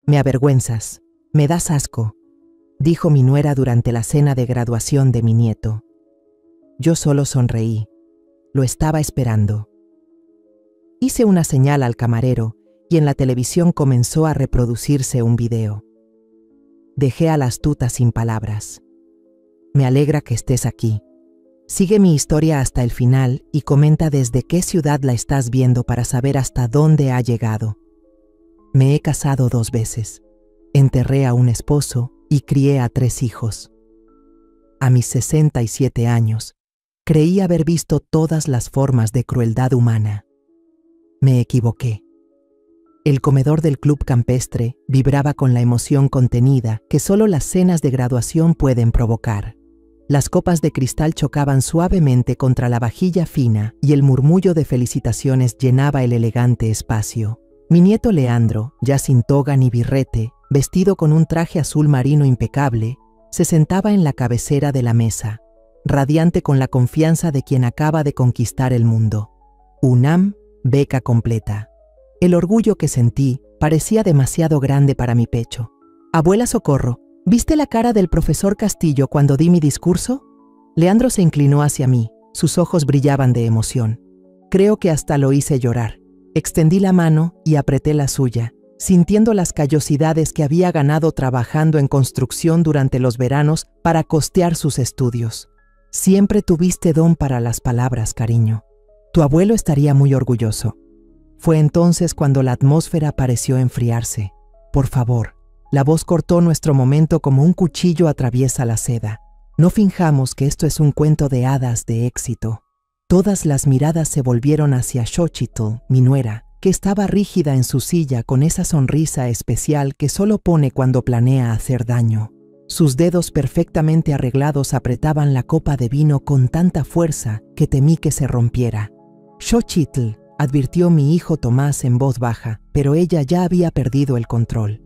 Me avergüenzas, me das asco, dijo mi nuera durante la cena de graduación de mi nieto. Yo solo sonreí. Lo estaba esperando. Hice una señal al camarero y en la televisión comenzó a reproducirse un video. Dejé a la astuta sin palabras. Me alegra que estés aquí. Sigue mi historia hasta el final y comenta desde qué ciudad la estás viendo para saber hasta dónde ha llegado. Me he casado 2 veces. Enterré a un esposo y crié a 3 hijos. A mis 67 años, creí haber visto todas las formas de crueldad humana. Me equivoqué. El comedor del club campestre vibraba con la emoción contenida que solo las cenas de graduación pueden provocar. Las copas de cristal chocaban suavemente contra la vajilla fina y el murmullo de felicitaciones llenaba el elegante espacio. Mi nieto Leandro, ya sin toga ni birrete, vestido con un traje azul marino impecable, se sentaba en la cabecera de la mesa, radiante con la confianza de quien acaba de conquistar el mundo. UNAM, beca completa. El orgullo que sentí parecía demasiado grande para mi pecho. Abuela Socorro, ¿viste la cara del profesor Castillo cuando di mi discurso? Leandro se inclinó hacia mí, sus ojos brillaban de emoción. Creo que hasta lo hice llorar. Extendí la mano y apreté la suya, sintiendo las callosidades que había ganado trabajando en construcción durante los veranos para costear sus estudios. Siempre tuviste don para las palabras, cariño. Tu abuelo estaría muy orgulloso. Fue entonces cuando la atmósfera pareció enfriarse. Por favor, la voz cortó nuestro momento como un cuchillo atraviesa la seda. No finjamos que esto es un cuento de hadas de éxito. Todas las miradas se volvieron hacia Xochitl, mi nuera, que estaba rígida en su silla con esa sonrisa especial que solo pone cuando planea hacer daño. Sus dedos perfectamente arreglados apretaban la copa de vino con tanta fuerza que temí que se rompiera. Xochitl, advirtió mi hijo Tomás en voz baja, pero ella ya había perdido el control.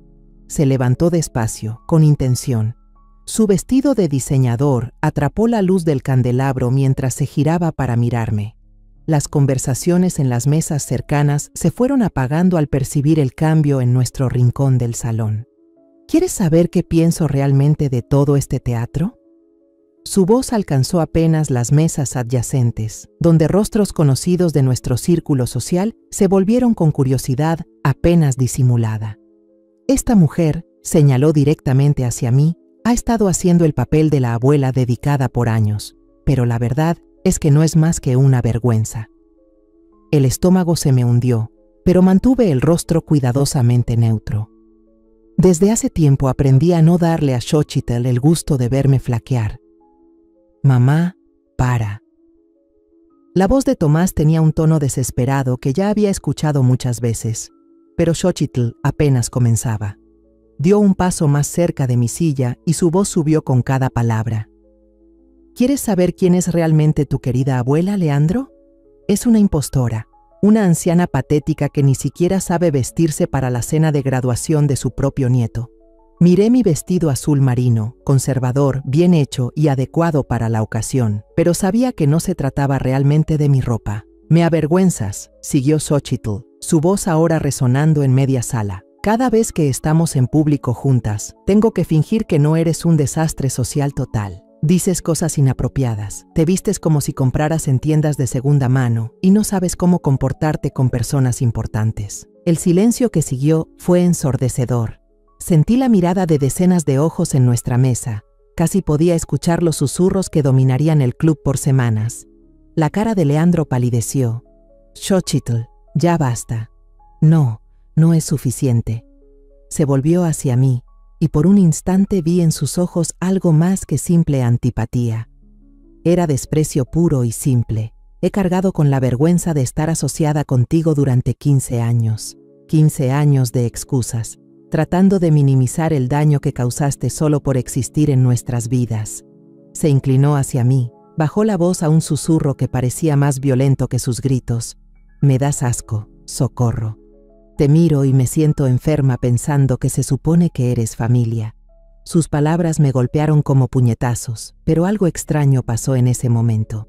Se levantó despacio, con intención. Su vestido de diseñador atrapó la luz del candelabro mientras se giraba para mirarme. Las conversaciones en las mesas cercanas se fueron apagando al percibir el cambio en nuestro rincón del salón. ¿Quieres saber qué pienso realmente de todo este teatro? Su voz alcanzó apenas las mesas adyacentes, donde rostros conocidos de nuestro círculo social se volvieron con curiosidad apenas disimulada. Esta mujer, señaló directamente hacia mí, ha estado haciendo el papel de la abuela dedicada por años, pero la verdad es que no es más que una vergüenza. El estómago se me hundió, pero mantuve el rostro cuidadosamente neutro. Desde hace tiempo aprendí a no darle a Xochitl el gusto de verme flaquear. Mamá, para. La voz de Tomás tenía un tono desesperado que ya había escuchado muchas veces, pero Xochitl apenas comenzaba. Dio un paso más cerca de mi silla y su voz subió con cada palabra. ¿Quieres saber quién es realmente tu querida abuela, Leandro? Es una impostora, una anciana patética que ni siquiera sabe vestirse para la cena de graduación de su propio nieto. Miré mi vestido azul marino, conservador, bien hecho y adecuado para la ocasión, pero sabía que no se trataba realmente de mi ropa. Me avergüenzas, siguió Xochitl, su voz ahora resonando en media sala. Cada vez que estamos en público juntas, tengo que fingir que no eres un desastre social total. Dices cosas inapropiadas, te vistes como si compraras en tiendas de segunda mano y no sabes cómo comportarte con personas importantes. El silencio que siguió fue ensordecedor. Sentí la mirada de decenas de ojos en nuestra mesa. Casi podía escuchar los susurros que dominarían el club por semanas. La cara de Leandro palideció. Xochitl, ya basta. No es suficiente. Se volvió hacia mí, y por un instante vi en sus ojos algo más que simple antipatía. Era desprecio puro y simple. He cargado con la vergüenza de estar asociada contigo durante 15 años. 15 años de excusas, tratando de minimizar el daño que causaste solo por existir en nuestras vidas. Se inclinó hacia mí, bajó la voz a un susurro que parecía más violento que sus gritos. Me das asco, Socorro. Te miro y me siento enferma pensando que se supone que eres familia. Sus palabras me golpearon como puñetazos, pero algo extraño pasó en ese momento.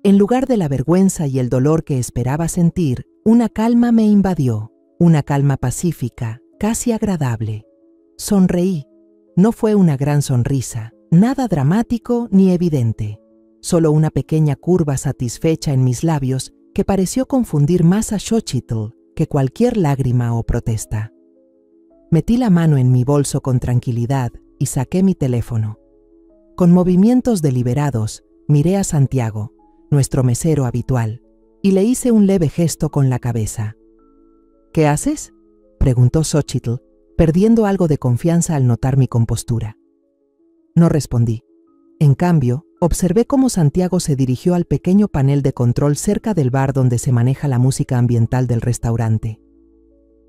En lugar de la vergüenza y el dolor que esperaba sentir, una calma me invadió, una calma pacífica, casi agradable. Sonreí. No fue una gran sonrisa, nada dramático ni evidente, solo una pequeña curva satisfecha en mis labios que pareció confundir más a Xochitl que cualquier lágrima o protesta. Metí la mano en mi bolso con tranquilidad y saqué mi teléfono. Con movimientos deliberados, miré a Santiago, nuestro mesero habitual, y le hice un leve gesto con la cabeza. ¿Qué haces?, preguntó Xochitl, perdiendo algo de confianza al notar mi compostura. No respondí. En cambio, observé cómo Santiago se dirigió al pequeño panel de control cerca del bar donde se maneja la música ambiental del restaurante.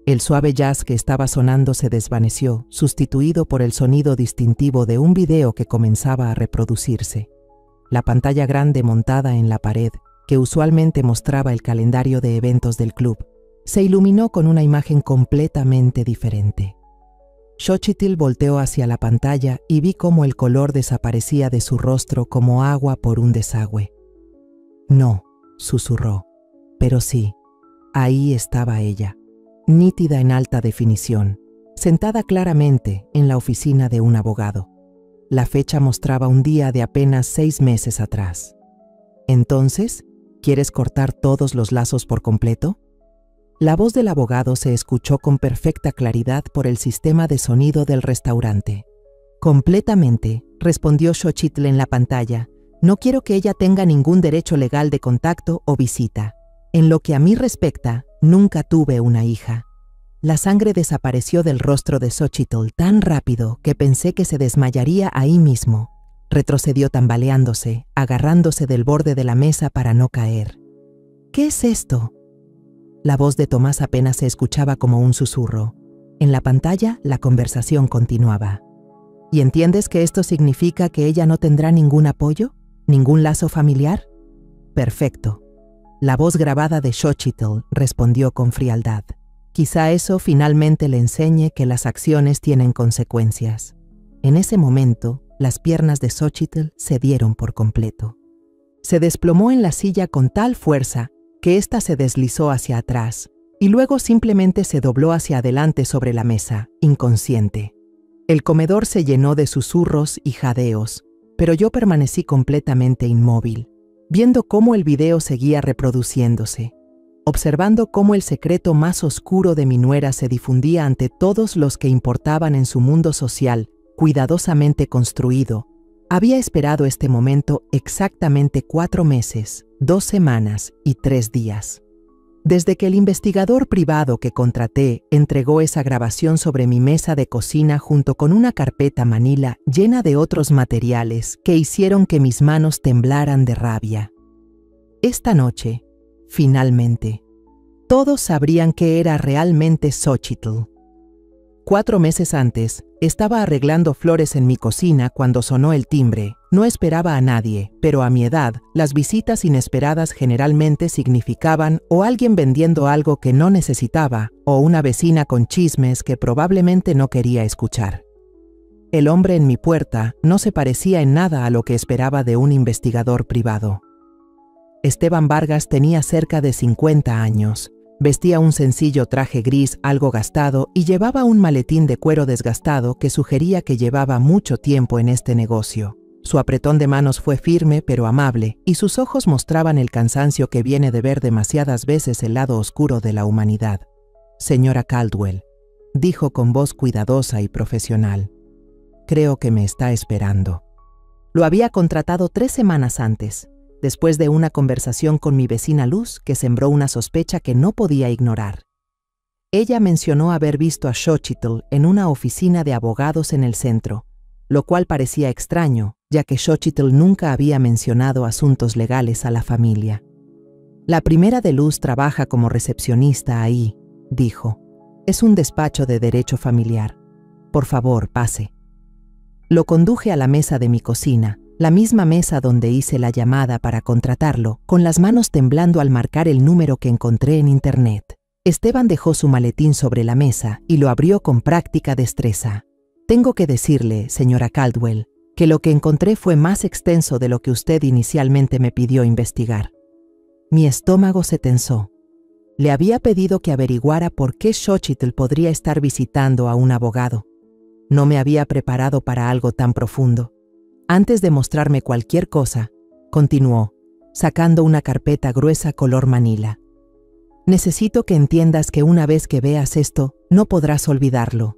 El suave jazz que estaba sonando se desvaneció, sustituido por el sonido distintivo de un video que comenzaba a reproducirse. La pantalla grande montada en la pared, que usualmente mostraba el calendario de eventos del club, se iluminó con una imagen completamente diferente. Xochitl volteó hacia la pantalla y vi cómo el color desaparecía de su rostro como agua por un desagüe. No, susurró, pero sí, ahí estaba ella, nítida en alta definición, sentada claramente en la oficina de un abogado. La fecha mostraba un día de apenas 6 meses atrás. Entonces, ¿quieres cortar todos los lazos por completo? La voz del abogado se escuchó con perfecta claridad por el sistema de sonido del restaurante. Completamente, respondió Xochitl en la pantalla. No quiero que ella tenga ningún derecho legal de contacto o visita. En lo que a mí respecta, nunca tuve una hija. La sangre desapareció del rostro de Xochitl tan rápido que pensé que se desmayaría ahí mismo. Retrocedió tambaleándose, agarrándose del borde de la mesa para no caer. ¿Qué es esto? La voz de Tomás apenas se escuchaba como un susurro. En la pantalla, la conversación continuaba. ¿Y entiendes que esto significa que ella no tendrá ningún apoyo? ¿Ningún lazo familiar? Perfecto. La voz grabada de Xochitl respondió con frialdad. Quizá eso finalmente le enseñe que las acciones tienen consecuencias. En ese momento, las piernas de Xochitl cedieron por completo. Se desplomó en la silla con tal fuerza que ésta se deslizó hacia atrás y luego simplemente se dobló hacia adelante sobre la mesa, inconsciente. El comedor se llenó de susurros y jadeos, pero yo permanecí completamente inmóvil, viendo cómo el video seguía reproduciéndose, observando cómo el secreto más oscuro de mi nuera se difundía ante todos los que importaban en su mundo social, cuidadosamente construido. Había esperado este momento exactamente 4 meses, 2 semanas y 3 días. Desde que el investigador privado que contraté entregó esa grabación sobre mi mesa de cocina junto con una carpeta manila llena de otros materiales que hicieron que mis manos temblaran de rabia. Esta noche, finalmente, todos sabrían que era realmente Xochitl. 4 meses antes, estaba arreglando flores en mi cocina cuando sonó el timbre. No esperaba a nadie, pero a mi edad, las visitas inesperadas generalmente significaban o alguien vendiendo algo que no necesitaba, o una vecina con chismes que probablemente no quería escuchar. El hombre en mi puerta no se parecía en nada a lo que esperaba de un investigador privado. Esteban Vargas tenía cerca de 50 años. Vestía un sencillo traje gris algo gastado y llevaba un maletín de cuero desgastado que sugería que llevaba mucho tiempo en este negocio. Su apretón de manos fue firme pero amable y sus ojos mostraban el cansancio que viene de ver demasiadas veces el lado oscuro de la humanidad. «Señora Caldwell», dijo con voz cuidadosa y profesional, «creo que me está esperando». Lo había contratado 3 semanas antes, después de una conversación con mi vecina Luz que sembró una sospecha que no podía ignorar. Ella mencionó haber visto a Xochitl en una oficina de abogados en el centro, lo cual parecía extraño, ya que Xochitl nunca había mencionado asuntos legales a la familia. «La primera de Luz trabaja como recepcionista ahí», dijo. «Es un despacho de derecho familiar. Por favor, pase». Lo conduje a la mesa de mi cocina, la misma mesa donde hice la llamada para contratarlo, con las manos temblando al marcar el número que encontré en internet. Esteban dejó su maletín sobre la mesa y lo abrió con práctica destreza. «Tengo que decirle, señora Caldwell, que lo que encontré fue más extenso de lo que usted inicialmente me pidió investigar». Mi estómago se tensó. Le había pedido que averiguara por qué Xochitl podría estar visitando a un abogado. No me había preparado para algo tan profundo. Antes de mostrarme cualquier cosa, continuó, sacando una carpeta gruesa color manila. Necesito que entiendas que una vez que veas esto, no podrás olvidarlo.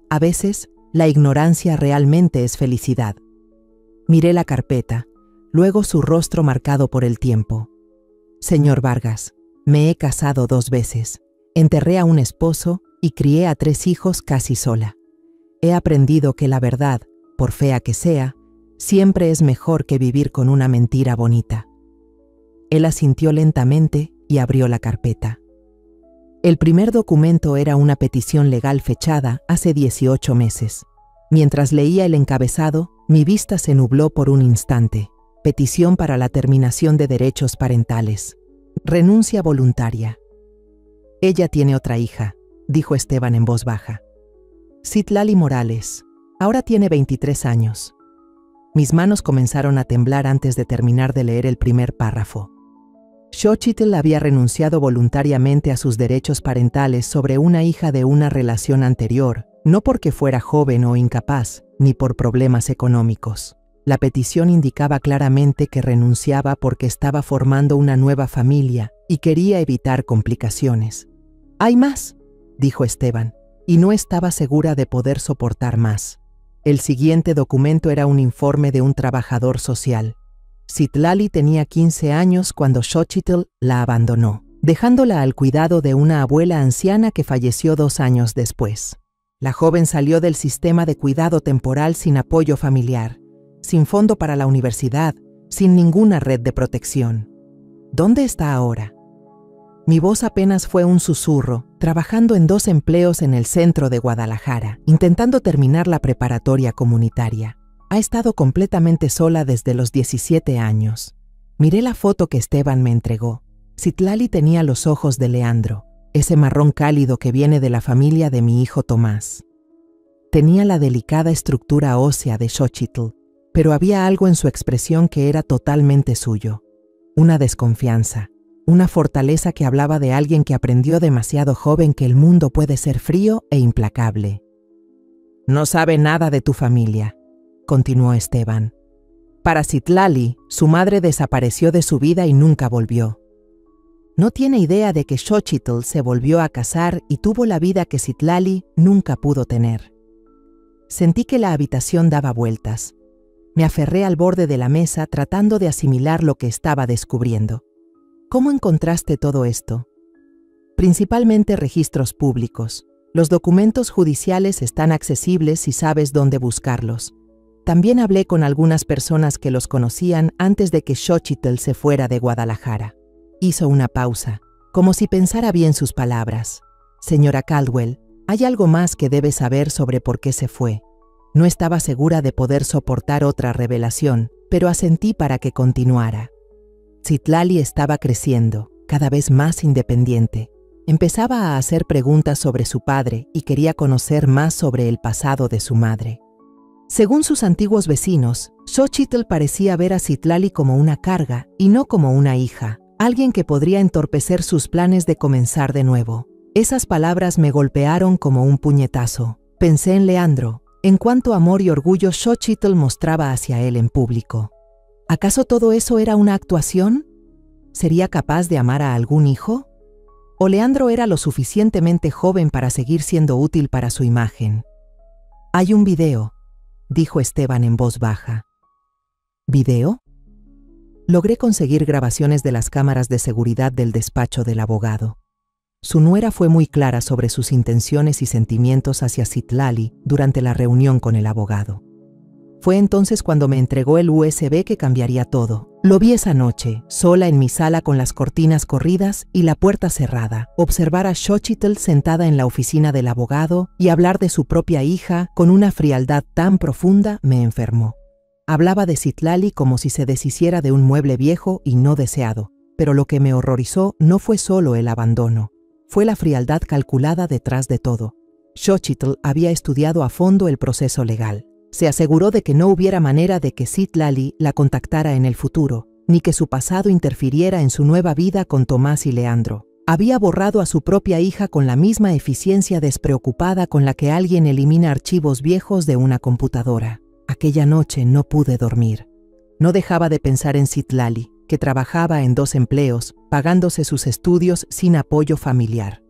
A veces, la ignorancia realmente es felicidad. Miré la carpeta, luego su rostro marcado por el tiempo. Señor Vargas, me he casado 2 veces, enterré a un esposo y crié a 3 hijos casi sola. He aprendido que la verdad, por fea que sea, siempre es mejor que vivir con una mentira bonita. Él asintió lentamente y abrió la carpeta. El primer documento era una petición legal fechada hace 18 meses. Mientras leía el encabezado, mi vista se nubló por un instante. Petición para la terminación de derechos parentales. Renuncia voluntaria. Ella tiene otra hija, dijo Esteban en voz baja. Citlali Morales. Ahora tiene 23 años. Mis manos comenzaron a temblar antes de terminar de leer el primer párrafo. Xochitl había renunciado voluntariamente a sus derechos parentales sobre una hija de una relación anterior, no porque fuera joven o incapaz, ni por problemas económicos. La petición indicaba claramente que renunciaba porque estaba formando una nueva familia y quería evitar complicaciones. «Hay más», dijo Esteban, y no estaba segura de poder soportar más. El siguiente documento era un informe de un trabajador social. Citlali tenía 15 años cuando Xochitl la abandonó, dejándola al cuidado de una abuela anciana que falleció 2 años después. La joven salió del sistema de cuidado temporal sin apoyo familiar, sin fondo para la universidad, sin ninguna red de protección. ¿Dónde está ahora? Mi voz apenas fue un susurro, trabajando en 2 empleos en el centro de Guadalajara, intentando terminar la preparatoria comunitaria. Ha estado completamente sola desde los 17 años. Miré la foto que Esteban me entregó. Citlali tenía los ojos de Leandro, ese marrón cálido que viene de la familia de mi hijo Tomás. Tenía la delicada estructura ósea de Xochitl, pero había algo en su expresión que era totalmente suyo. Una desconfianza, una fortaleza que hablaba de alguien que aprendió demasiado joven que el mundo puede ser frío e implacable. «No sabe nada de tu familia», continuó Esteban. «Para Citlali, su madre desapareció de su vida y nunca volvió. No tiene idea de que Xochitl se volvió a casar y tuvo la vida que Citlali nunca pudo tener». Sentí que la habitación daba vueltas. Me aferré al borde de la mesa tratando de asimilar lo que estaba descubriendo. ¿Cómo encontraste todo esto? Principalmente registros públicos. Los documentos judiciales están accesibles si sabes dónde buscarlos. También hablé con algunas personas que los conocían antes de que Xochitl se fuera de Guadalajara. Hizo una pausa, como si pensara bien sus palabras. «Señora Caldwell, hay algo más que debe saber sobre por qué se fue». No estaba segura de poder soportar otra revelación, pero asentí para que continuara. Citlali estaba creciendo, cada vez más independiente. Empezaba a hacer preguntas sobre su padre y quería conocer más sobre el pasado de su madre. Según sus antiguos vecinos, Xochitl parecía ver a Citlali como una carga y no como una hija, alguien que podría entorpecer sus planes de comenzar de nuevo. Esas palabras me golpearon como un puñetazo. Pensé en Leandro, en cuánto amor y orgullo Xochitl mostraba hacia él en público. ¿Acaso todo eso era una actuación? ¿Sería capaz de amar a algún hijo? ¿O Leandro era lo suficientemente joven para seguir siendo útil para su imagen? «Hay un video», dijo Esteban en voz baja. ¿Video? Logré conseguir grabaciones de las cámaras de seguridad del despacho del abogado. Su nuera fue muy clara sobre sus intenciones y sentimientos hacia Citlali durante la reunión con el abogado. Fue entonces cuando me entregó el USB que cambiaría todo. Lo vi esa noche, sola en mi sala con las cortinas corridas y la puerta cerrada, observar a Xochitl sentada en la oficina del abogado y hablar de su propia hija con una frialdad tan profunda me enfermó. Hablaba de Citlali como si se deshiciera de un mueble viejo y no deseado, pero lo que me horrorizó no fue solo el abandono, fue la frialdad calculada detrás de todo. Xochitl había estudiado a fondo el proceso legal. Se aseguró de que no hubiera manera de que Citlali la contactara en el futuro, ni que su pasado interfiriera en su nueva vida con Tomás y Leandro. Había borrado a su propia hija con la misma eficiencia despreocupada con la que alguien elimina archivos viejos de una computadora. Aquella noche no pude dormir. No dejaba de pensar en Citlali, que trabajaba en 2 empleos, pagándose sus estudios sin apoyo familiar.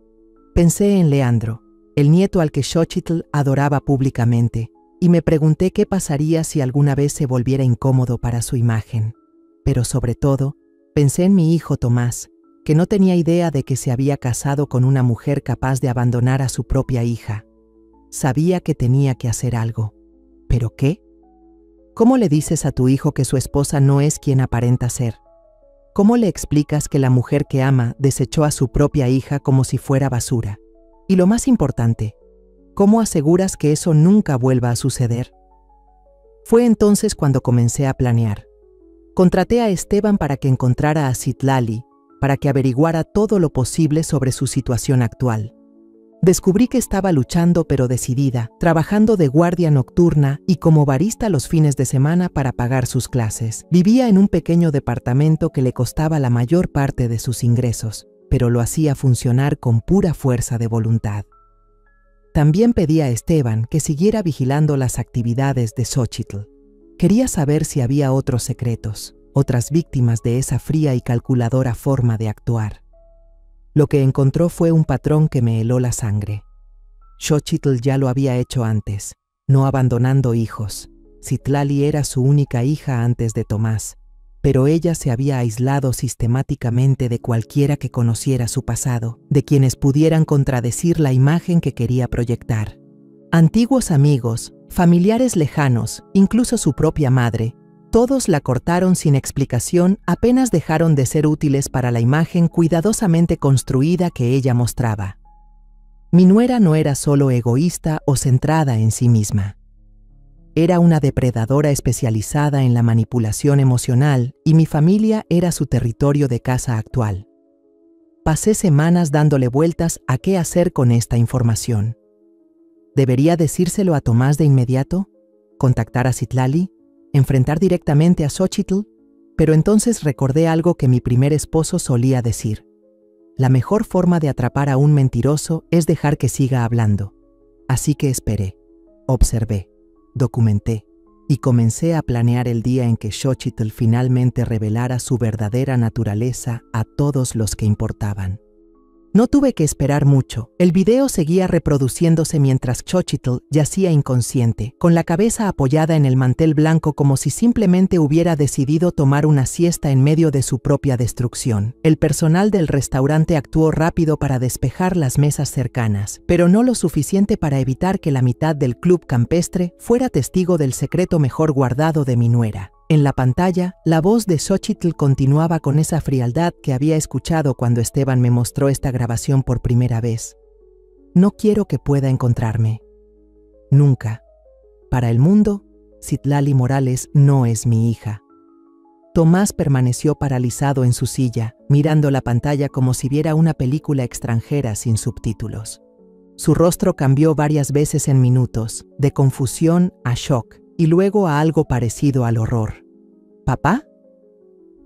Pensé en Leandro, el nieto al que Xochitl adoraba públicamente, y me pregunté qué pasaría si alguna vez se volviera incómodo para su imagen. Pero sobre todo, pensé en mi hijo Tomás, que no tenía idea de que se había casado con una mujer capaz de abandonar a su propia hija. Sabía que tenía que hacer algo. ¿Pero qué? ¿Cómo le dices a tu hijo que su esposa no es quien aparenta ser? ¿Cómo le explicas que la mujer que ama desechó a su propia hija como si fuera basura? Y lo más importante, ¿cómo aseguras que eso nunca vuelva a suceder? Fue entonces cuando comencé a planear. Contraté a Esteban para que encontrara a Citlali, para que averiguara todo lo posible sobre su situación actual. Descubrí que estaba luchando pero decidida, trabajando de guardia nocturna y como barista los fines de semana para pagar sus clases. Vivía en un pequeño departamento que le costaba la mayor parte de sus ingresos, pero lo hacía funcionar con pura fuerza de voluntad. También pedí a Esteban que siguiera vigilando las actividades de Xochitl. Quería saber si había otros secretos, otras víctimas de esa fría y calculadora forma de actuar. Lo que encontró fue un patrón que me heló la sangre. Xochitl ya lo había hecho antes, no abandonando hijos. Citlali era su única hija antes de Tomás, pero ella se había aislado sistemáticamente de cualquiera que conociera su pasado, de quienes pudieran contradecir la imagen que quería proyectar. Antiguos amigos, familiares lejanos, incluso su propia madre, todos la cortaron sin explicación, apenas dejaron de ser útiles para la imagen cuidadosamente construida que ella mostraba. Mi nuera no era solo egoísta o centrada en sí misma. Era una depredadora especializada en la manipulación emocional y mi familia era su territorio de caza actual. Pasé semanas dándole vueltas a qué hacer con esta información. ¿Debería decírselo a Tomás de inmediato? ¿Contactar a Citlali? ¿Enfrentar directamente a Xochitl? Pero entonces recordé algo que mi primer esposo solía decir. La mejor forma de atrapar a un mentiroso es dejar que siga hablando. Así que esperé, observé, documenté y comencé a planear el día en que Xochitl finalmente revelara su verdadera naturaleza a todos los que importaban. No tuve que esperar mucho. El video seguía reproduciéndose mientras Xochitl yacía inconsciente, con la cabeza apoyada en el mantel blanco como si simplemente hubiera decidido tomar una siesta en medio de su propia destrucción. El personal del restaurante actuó rápido para despejar las mesas cercanas, pero no lo suficiente para evitar que la mitad del club campestre fuera testigo del secreto mejor guardado de mi nuera. En la pantalla, la voz de Xochitl continuaba con esa frialdad que había escuchado cuando Esteban me mostró esta grabación por primera vez. No quiero que pueda encontrarme. Nunca. Para el mundo, Citlali Morales no es mi hija. Tomás permaneció paralizado en su silla, mirando la pantalla como si viera una película extranjera sin subtítulos. Su rostro cambió varias veces en minutos, de confusión a shock, y luego a algo parecido al horror. ¿Papá?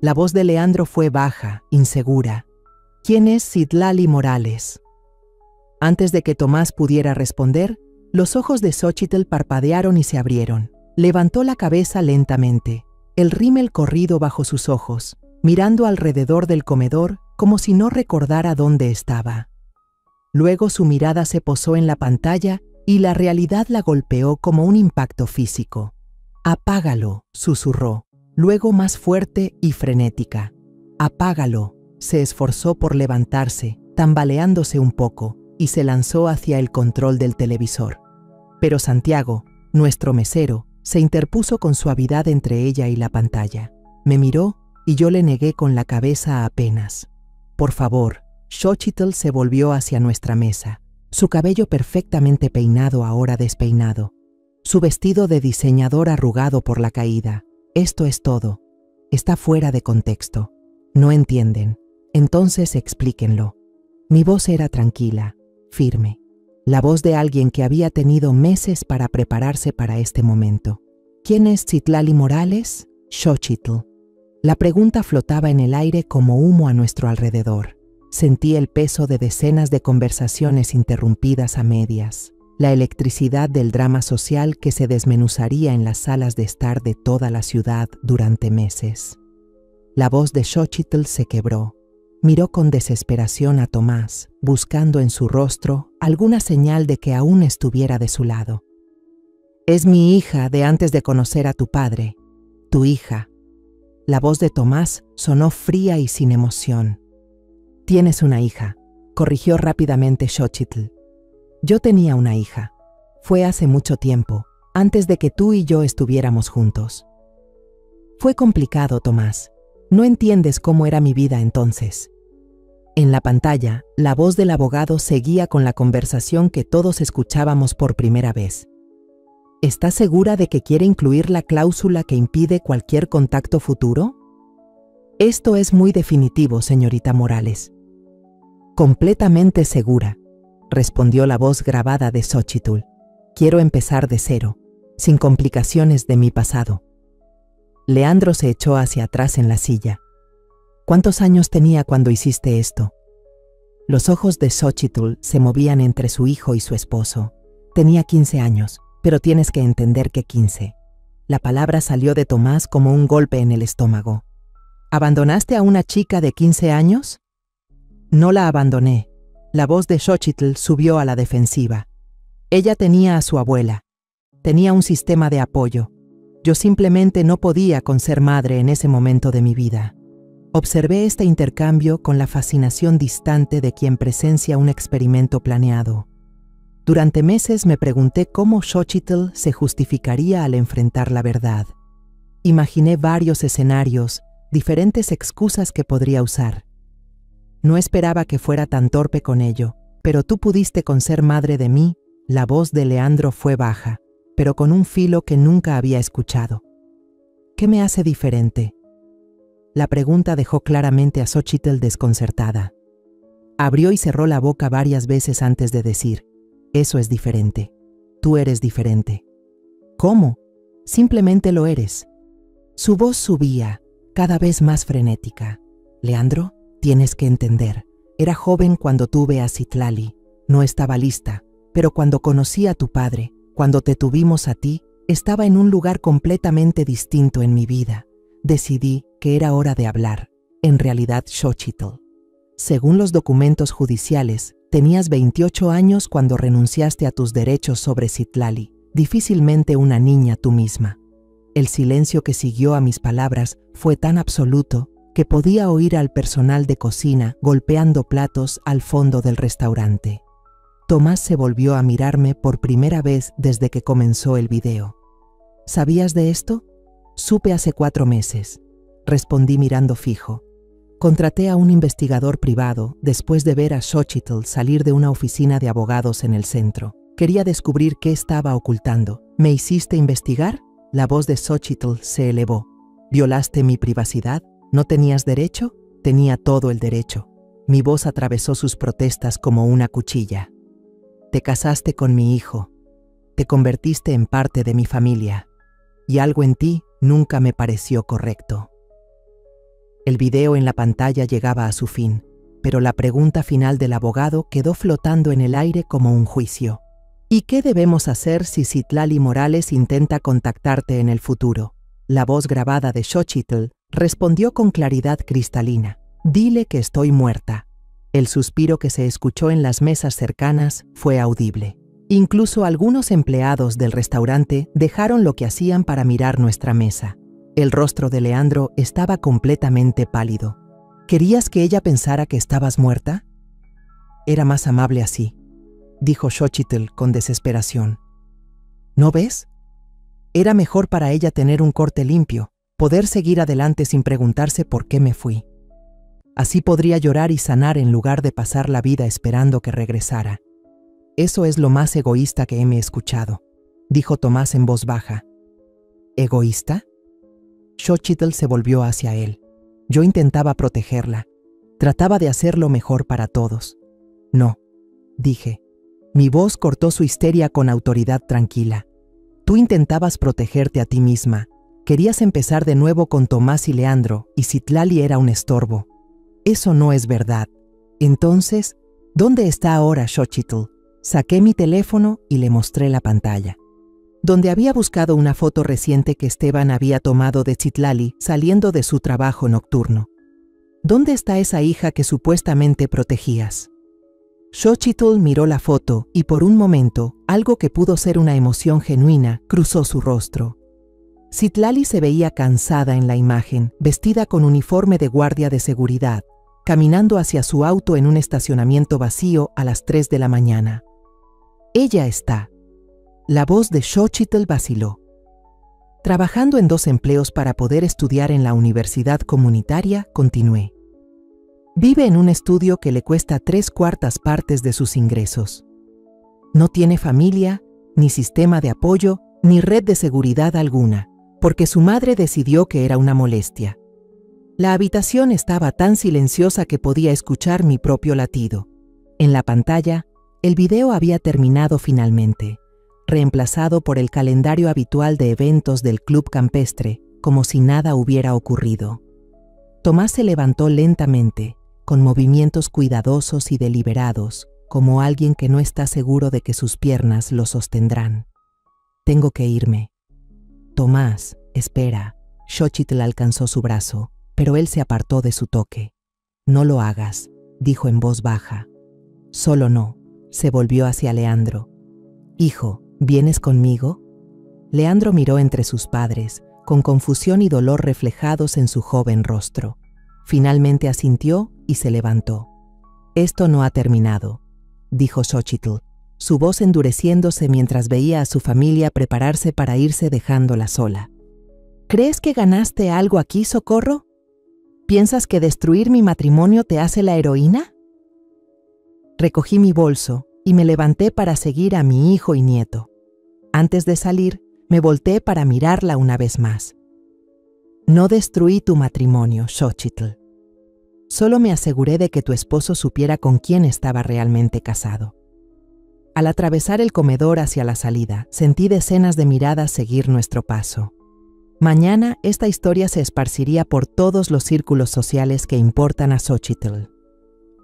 La voz de Leandro fue baja, insegura. ¿Quién es Citlali Morales? Antes de que Tomás pudiera responder, los ojos de Xochitl parpadearon y se abrieron. Levantó la cabeza lentamente, el rímel corrido bajo sus ojos, mirando alrededor del comedor como si no recordara dónde estaba. Luego su mirada se posó en la pantalla y la realidad la golpeó como un impacto físico. «Apágalo», susurró, luego más fuerte y frenética. «Apágalo». Se esforzó por levantarse, tambaleándose un poco, y se lanzó hacia el control del televisor. Pero Santiago, nuestro mesero, se interpuso con suavidad entre ella y la pantalla. Me miró y yo le negué con la cabeza apenas. «Por favor». Xochitl se volvió hacia nuestra mesa. Su cabello perfectamente peinado ahora despeinado. Su vestido de diseñador arrugado por la caída. Esto es todo. Está fuera de contexto. No entienden. Entonces explíquenlo. Mi voz era tranquila, firme. La voz de alguien que había tenido meses para prepararse para este momento. ¿Quién es Citlali Morales? Xochitl. La pregunta flotaba en el aire como humo a nuestro alrededor. Sentí el peso de decenas de conversaciones interrumpidas a medias, la electricidad del drama social que se desmenuzaría en las salas de estar de toda la ciudad durante meses. La voz de Xochitl se quebró. Miró con desesperación a Tomás, buscando en su rostro alguna señal de que aún estuviera de su lado. «Es mi hija de antes de conocer a tu padre, tu hija». La voz de Tomás sonó fría y sin emoción. «Tienes una hija», corrigió rápidamente Xochitl. «Yo tenía una hija. Fue hace mucho tiempo, antes de que tú y yo estuviéramos juntos». «Fue complicado, Tomás. No entiendes cómo era mi vida entonces». En la pantalla, la voz del abogado seguía con la conversación que todos escuchábamos por primera vez. ¿Estás segura de que quiere incluir la cláusula que impide cualquier contacto futuro? Esto es muy definitivo, señorita Morales. Completamente segura, respondió la voz grabada de Xochitl. Quiero empezar de cero, sin complicaciones de mi pasado. Leandro se echó hacia atrás en la silla. ¿Cuántos años tenía cuando hiciste esto? Los ojos de Xochitl se movían entre su hijo y su esposo. Tenía 15 años, pero tienes que entender que 15. La palabra salió de Tomás como un golpe en el estómago. ¿Abandonaste a una chica de 15 años? No la abandoné. La voz de Xochitl subió a la defensiva. Ella tenía a su abuela. Tenía un sistema de apoyo. Yo simplemente no podía con ser madre en ese momento de mi vida. Observé este intercambio con la fascinación distante de quien presencia un experimento planeado. Durante meses me pregunté cómo Xochitl se justificaría al enfrentar la verdad. Imaginé varios escenarios, diferentes excusas que podría usar. No esperaba que fuera tan torpe con ello, pero tú pudiste con ser madre de mí. La voz de Leandro fue baja, pero con un filo que nunca había escuchado. ¿Qué me hace diferente? La pregunta dejó claramente a Xochitl desconcertada. Abrió y cerró la boca varias veces antes de decir, «Eso es diferente. Tú eres diferente». «¿Cómo? Simplemente lo eres». Su voz subía, cada vez más frenética. «Leandro, tienes que entender. Era joven cuando tuve a Citlali. No estaba lista, pero cuando conocí a tu padre, cuando te tuvimos a ti, estaba en un lugar completamente distinto en mi vida. Decidí que era hora de hablar. En realidad, Xochitl. Según los documentos judiciales, tenías 28 años cuando renunciaste a tus derechos sobre Citlali, difícilmente una niña tú misma. El silencio que siguió a mis palabras fue tan absoluto que podía oír al personal de cocina golpeando platos al fondo del restaurante. Tomás se volvió a mirarme por primera vez desde que comenzó el video. ¿Sabías de esto? Supe hace 4 meses. Respondí mirando fijo. Contraté a un investigador privado después de ver a Xochitl salir de una oficina de abogados en el centro. Quería descubrir qué estaba ocultando. ¿Me hiciste investigar? La voz de Xochitl se elevó. ¿Violaste mi privacidad? ¿No tenías derecho? Tenía todo el derecho. Mi voz atravesó sus protestas como una cuchilla. Te casaste con mi hijo. Te convertiste en parte de mi familia. Y algo en ti nunca me pareció correcto. El video en la pantalla llegaba a su fin, pero la pregunta final del abogado quedó flotando en el aire como un juicio. ¿Y qué debemos hacer si Citlali Morales intenta contactarte en el futuro? La voz grabada de Xochitl respondió con claridad cristalina. Dile que estoy muerta. El suspiro que se escuchó en las mesas cercanas fue audible. Incluso algunos empleados del restaurante dejaron lo que hacían para mirar nuestra mesa. El rostro de Leandro estaba completamente pálido. ¿Querías que ella pensara que estabas muerta? Era más amable así, dijo Xochitl con desesperación. ¿No ves? Era mejor para ella tener un corte limpio, poder seguir adelante sin preguntarse por qué me fui. Así podría llorar y sanar en lugar de pasar la vida esperando que regresara. Eso es lo más egoísta que he escuchado, dijo Tomás en voz baja. ¿Egoísta? Xochitl se volvió hacia él. Yo intentaba protegerla. Trataba de hacer lo mejor para todos. No, dije. Mi voz cortó su histeria con autoridad tranquila. Tú intentabas protegerte a ti misma. Querías empezar de nuevo con Tomás y Leandro, y Citlali era un estorbo. Eso no es verdad. Entonces, ¿dónde está ahora Xochitl? Saqué mi teléfono y le mostré la pantalla, donde había buscado una foto reciente que Esteban había tomado de Citlali saliendo de su trabajo nocturno. ¿Dónde está esa hija que supuestamente protegías? Xochitl miró la foto y por un momento, algo que pudo ser una emoción genuina, cruzó su rostro. Citlali se veía cansada en la imagen, vestida con uniforme de guardia de seguridad, caminando hacia su auto en un estacionamiento vacío a las 3 de la mañana. Ella está. La voz de Xochitl vaciló. Trabajando en 2 empleos para poder estudiar en la universidad comunitaria, continué. Vive en un estudio que le cuesta 3/4 partes de sus ingresos. No tiene familia, ni sistema de apoyo, ni red de seguridad alguna, porque su madre decidió que era una molestia. La habitación estaba tan silenciosa que podía escuchar mi propio latido. En la pantalla, el video había terminado finalmente, reemplazado por el calendario habitual de eventos del club campestre, como si nada hubiera ocurrido. Tomás se levantó lentamente, con movimientos cuidadosos y deliberados, como alguien que no está seguro de que sus piernas lo sostendrán. Tengo que irme. Tomás, espera. Xochitl alcanzó su brazo, pero él se apartó de su toque. No lo hagas, dijo en voz baja. Solo no. Se volvió hacia Leandro. Hijo, ¿vienes conmigo? Leandro miró entre sus padres, con confusión y dolor reflejados en su joven rostro. Finalmente asintió y se levantó. Esto no ha terminado, dijo Xochitl, su voz endureciéndose mientras veía a su familia prepararse para irse dejándola sola. ¿Crees que ganaste algo aquí, Socorro? ¿Piensas que destruir mi matrimonio te hace la heroína? Recogí mi bolso y me levanté para seguir a mi hijo y nieto. Antes de salir, me volteé para mirarla una vez más. No destruí tu matrimonio, Xochitl. Solo me aseguré de que tu esposo supiera con quién estaba realmente casado. Al atravesar el comedor hacia la salida, sentí decenas de miradas seguir nuestro paso. Mañana esta historia se esparciría por todos los círculos sociales que importan a Xochitl.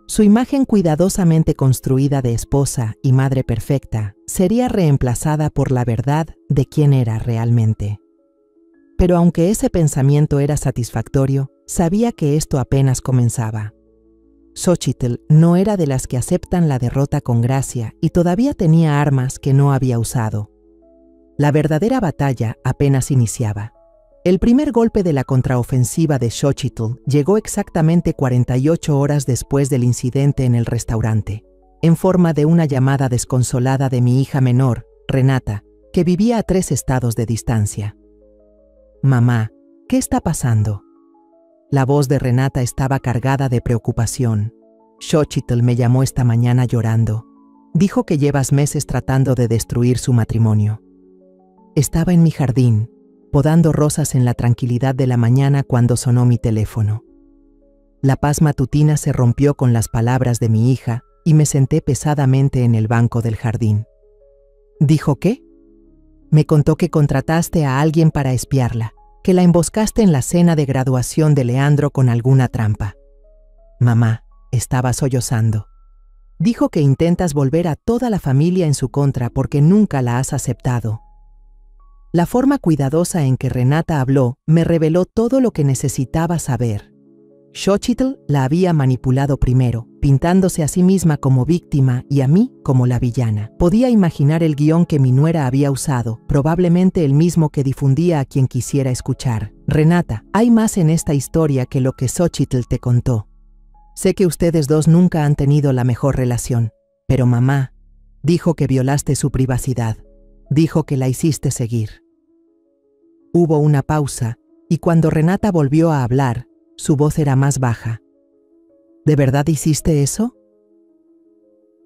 Su imagen cuidadosamente construida de esposa y madre perfecta sería reemplazada por la verdad de quién era realmente. Pero aunque ese pensamiento era satisfactorio, sabía que esto apenas comenzaba. Xochitl no era de las que aceptan la derrota con gracia y todavía tenía armas que no había usado. La verdadera batalla apenas iniciaba. El primer golpe de la contraofensiva de Xochitl llegó exactamente 48 horas después del incidente en el restaurante, en forma de una llamada desconsolada de mi hija menor, Renata, que vivía a 3 estados de distancia. Mamá, ¿qué está pasando? La voz de Renata estaba cargada de preocupación. Xochitl me llamó esta mañana llorando. Dijo que llevas meses tratando de destruir su matrimonio. Estaba en mi jardín, podando rosas en la tranquilidad de la mañana cuando sonó mi teléfono. La paz matutina se rompió con las palabras de mi hija y me senté pesadamente en el banco del jardín. ¿Dijo qué? Me contó que contrataste a alguien para espiarla, que la emboscaste en la cena de graduación de Leandro con alguna trampa. Mamá, estaba sollozando. Dijo que intentas volver a toda la familia en su contra porque nunca la has aceptado. La forma cuidadosa en que Renata habló me reveló todo lo que necesitaba saber. Xochitl la había manipulado primero, pintándose a sí misma como víctima y a mí como la villana. Podía imaginar el guión que mi nuera había usado, probablemente el mismo que difundía a quien quisiera escuchar. Renata, hay más en esta historia que lo que Xochitl te contó. Sé que ustedes dos nunca han tenido la mejor relación, pero mamá dijo que violaste su privacidad. Dijo que la hiciste seguir. Hubo una pausa, y cuando Renata volvió a hablar, su voz era más baja. ¿De verdad hiciste eso?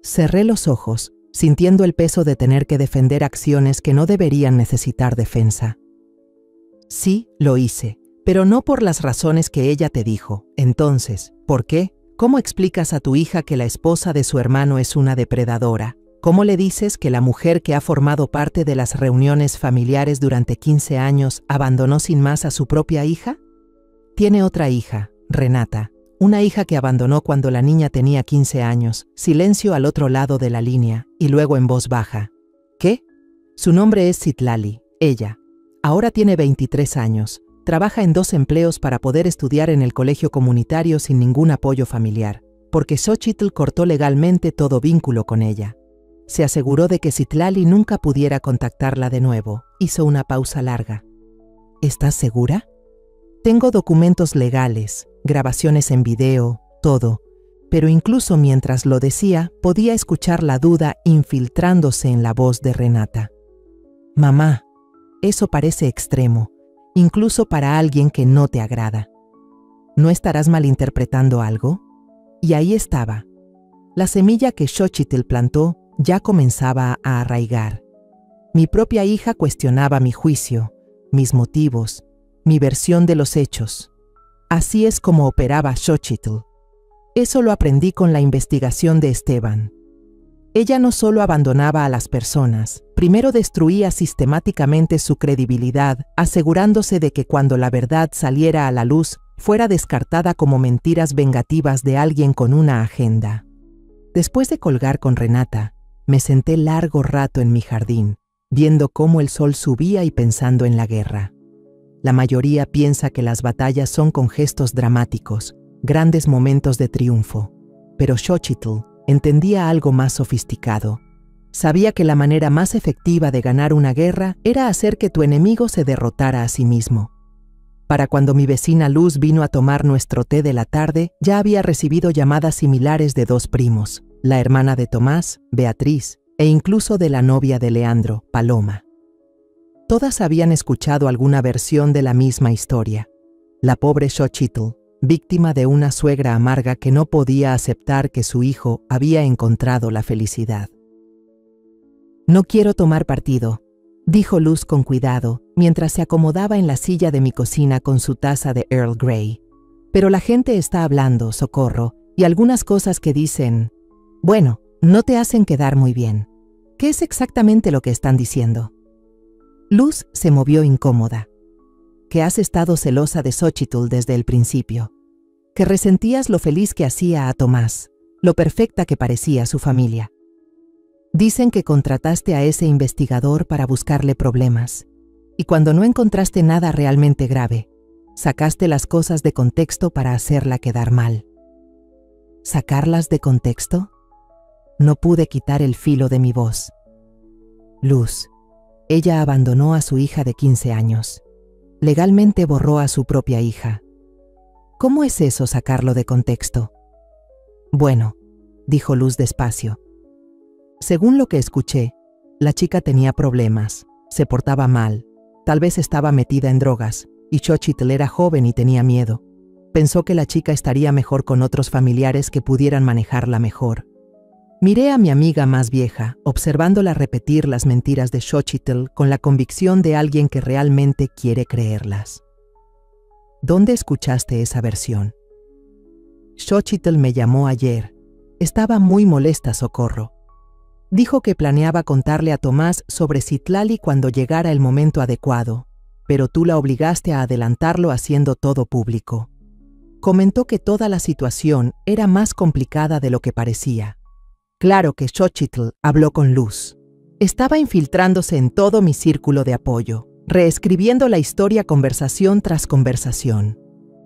Cerré los ojos, sintiendo el peso de tener que defender acciones que no deberían necesitar defensa. Sí, lo hice, pero no por las razones que ella te dijo. Entonces, ¿por qué? ¿Cómo explicas a tu hija que la esposa de su hermano es una depredadora? ¿Cómo le dices que la mujer que ha formado parte de las reuniones familiares durante 15 años abandonó sin más a su propia hija? Tiene otra hija, Renata, una hija que abandonó cuando la niña tenía 15 años. Silencio al otro lado de la línea, y luego en voz baja. ¿Qué? Su nombre es Citlali, ella. Ahora tiene 23 años. Trabaja en 2 empleos para poder estudiar en el colegio comunitario sin ningún apoyo familiar, porque Xochitl cortó legalmente todo vínculo con ella. Se aseguró de que Citlali nunca pudiera contactarla de nuevo. Hizo una pausa larga. ¿Estás segura? Tengo documentos legales, grabaciones en video, todo. Pero incluso mientras lo decía, podía escuchar la duda infiltrándose en la voz de Renata. Mamá, eso parece extremo, incluso para alguien que no te agrada. ¿No estarás malinterpretando algo? Y ahí estaba. La semilla que Xochitl plantó ya comenzaba a arraigar. Mi propia hija cuestionaba mi juicio, mis motivos, mi versión de los hechos. Así es como operaba Xochitl. Eso lo aprendí con la investigación de Esteban. Ella no solo abandonaba a las personas, primero destruía sistemáticamente su credibilidad, asegurándose de que cuando la verdad saliera a la luz, fuera descartada como mentiras vengativas de alguien con una agenda. Después de colgar con Renata, me senté largo rato en mi jardín, viendo cómo el sol subía y pensando en la guerra. La mayoría piensa que las batallas son con gestos dramáticos, grandes momentos de triunfo, pero Xochitl entendía algo más sofisticado. Sabía que la manera más efectiva de ganar una guerra era hacer que tu enemigo se derrotara a sí mismo. Para cuando mi vecina Luz vino a tomar nuestro té de la tarde, ya había recibido llamadas similares de 2 primos, la hermana de Tomás, Beatriz, e incluso de la novia de Leandro, Paloma. Todas habían escuchado alguna versión de la misma historia. La pobre Xochitl, víctima de una suegra amarga que no podía aceptar que su hijo había encontrado la felicidad. No quiero tomar partido, dijo Luz con cuidado, mientras se acomodaba en la silla de mi cocina con su taza de Earl Grey. Pero la gente está hablando, Socorro, y algunas cosas que dicen, bueno, no te hacen quedar muy bien. ¿Qué es exactamente lo que están diciendo? Luz se movió incómoda. Que has estado celosa de Xochitl desde el principio. Que resentías lo feliz que hacía a Tomás, lo perfecta que parecía su familia. Dicen que contrataste a ese investigador para buscarle problemas, y cuando no encontraste nada realmente grave, sacaste las cosas de contexto para hacerla quedar mal. ¿Sacarlas de contexto? No pude quitar el filo de mi voz. Luz, ella abandonó a su hija de 15 años. Legalmente borró a su propia hija. ¿Cómo es eso, sacarlo de contexto? Bueno, dijo Luz despacio. Según lo que escuché, la chica tenía problemas, se portaba mal, tal vez estaba metida en drogas, y Xochitl era joven y tenía miedo. Pensó que la chica estaría mejor con otros familiares que pudieran manejarla mejor. Miré a mi amiga más vieja, observándola repetir las mentiras de Xochitl con la convicción de alguien que realmente quiere creerlas. ¿Dónde escuchaste esa versión? Xochitl me llamó ayer. Estaba muy molesta, Socorro. Dijo que planeaba contarle a Tomás sobre Citlali cuando llegara el momento adecuado, pero tú la obligaste a adelantarlo haciendo todo público. Comentó que toda la situación era más complicada de lo que parecía. Claro que Xochitl habló con Luz. Estaba infiltrándose en todo mi círculo de apoyo, reescribiendo la historia conversación tras conversación.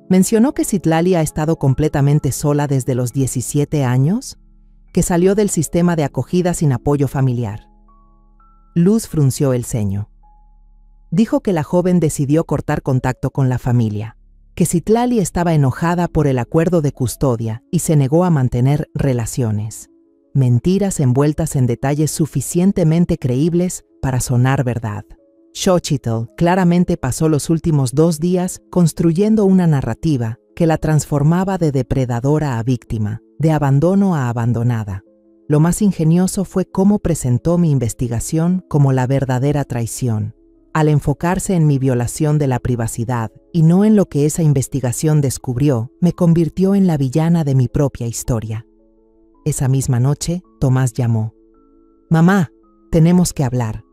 Mencionó que Citlali ha estado completamente sola desde los 17 años, que salió del sistema de acogida sin apoyo familiar. Luz frunció el ceño. Dijo que la joven decidió cortar contacto con la familia, que Citlali estaba enojada por el acuerdo de custodia y se negó a mantener relaciones. Mentiras envueltas en detalles suficientemente creíbles para sonar verdad. Xochitl claramente pasó los últimos 2 días construyendo una narrativa que la transformaba de depredadora a víctima, de abandono a abandonada. Lo más ingenioso fue cómo presentó mi investigación como la verdadera traición, al enfocarse en mi violación de la privacidad y no en lo que esa investigación descubrió, me convirtió en la villana de mi propia historia. Esa misma noche, Tomás llamó. «Mamá, tenemos que hablar».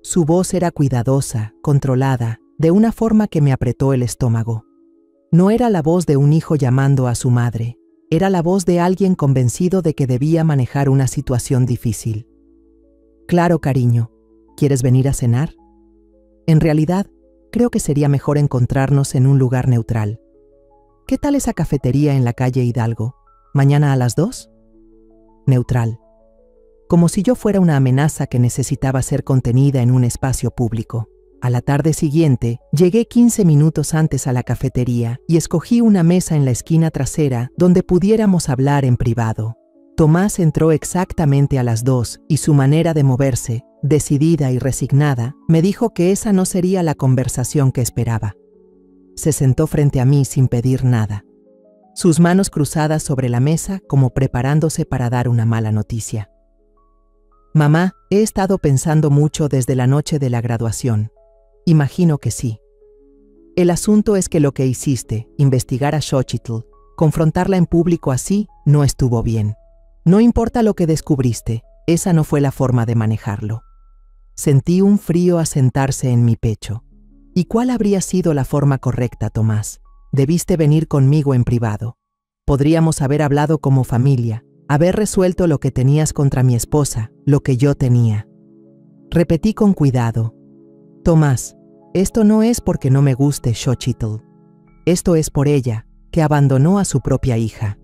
Su voz era cuidadosa, controlada, de una forma que me apretó el estómago. No era la voz de un hijo llamando a su madre, era la voz de alguien convencido de que debía manejar una situación difícil. Claro, cariño, ¿quieres venir a cenar? En realidad, creo que sería mejor encontrarnos en un lugar neutral. ¿Qué tal esa cafetería en la calle Hidalgo? ¿Mañana a las 2? Neutral. Como si yo fuera una amenaza que necesitaba ser contenida en un espacio público. A la tarde siguiente, llegué 15 minutos antes a la cafetería y escogí una mesa en la esquina trasera donde pudiéramos hablar en privado. Tomás entró exactamente a las 2 y su manera de moverse, decidida y resignada, me dijo que esa no sería la conversación que esperaba. Se sentó frente a mí sin pedir nada, sus manos cruzadas sobre la mesa como preparándose para dar una mala noticia. Mamá, he estado pensando mucho desde la noche de la graduación. Imagino que sí. El asunto es que lo que hiciste, investigar a Xochitl, confrontarla en público así, no estuvo bien. No importa lo que descubriste, esa no fue la forma de manejarlo. Sentí un frío asentarse en mi pecho. ¿Y cuál habría sido la forma correcta, Tomás? Debiste venir conmigo en privado. Podríamos haber hablado como familia, haber resuelto lo que tenías contra mi esposa, lo que yo tenía. Repetí con cuidado. Tomás, esto no es porque no me guste Xochitl. Esto es por ella, que abandonó a su propia hija.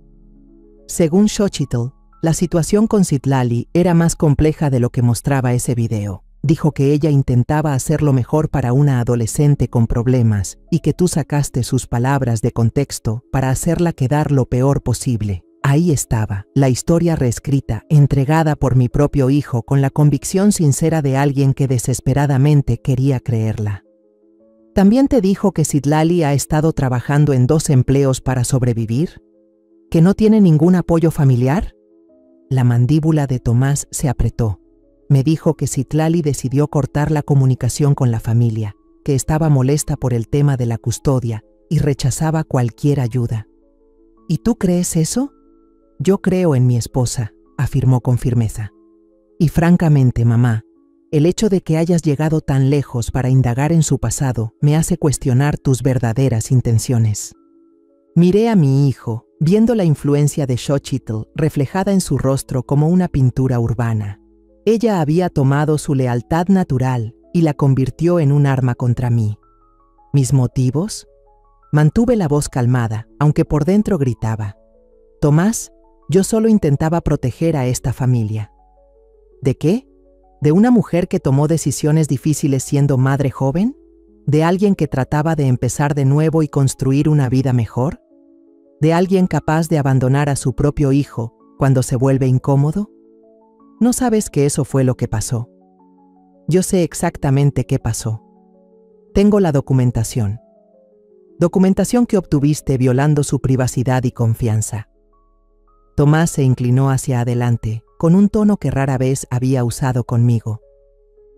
Según Xochitl, la situación con Citlali era más compleja de lo que mostraba ese video. Dijo que ella intentaba hacer lo mejor para una adolescente con problemas y que tú sacaste sus palabras de contexto para hacerla quedar lo peor posible. Ahí estaba, la historia reescrita, entregada por mi propio hijo con la convicción sincera de alguien que desesperadamente quería creerla. ¿También te dijo que Citlali ha estado trabajando en 2 empleos para sobrevivir? ¿Que no tiene ningún apoyo familiar? La mandíbula de Tomás se apretó. Me dijo que Citlali decidió cortar la comunicación con la familia, que estaba molesta por el tema de la custodia y rechazaba cualquier ayuda. ¿Y tú crees eso? Yo creo en mi esposa, afirmó con firmeza. Y francamente, mamá, el hecho de que hayas llegado tan lejos para indagar en su pasado me hace cuestionar tus verdaderas intenciones. Miré a mi hijo, viendo la influencia de Xochitl reflejada en su rostro como una pintura urbana. Ella había tomado su lealtad natural y la convirtió en un arma contra mí. ¿Mis motivos? Mantuve la voz calmada, aunque por dentro gritaba. Tomás, yo solo intentaba proteger a esta familia. ¿De qué? ¿De una mujer que tomó decisiones difíciles siendo madre joven? ¿De alguien que trataba de empezar de nuevo y construir una vida mejor? ¿De alguien capaz de abandonar a su propio hijo cuando se vuelve incómodo? No sabes que eso fue lo que pasó. Yo sé exactamente qué pasó. Tengo la documentación. Documentación que obtuviste violando su privacidad y confianza. Tomás se inclinó hacia adelante, con un tono que rara vez había usado conmigo.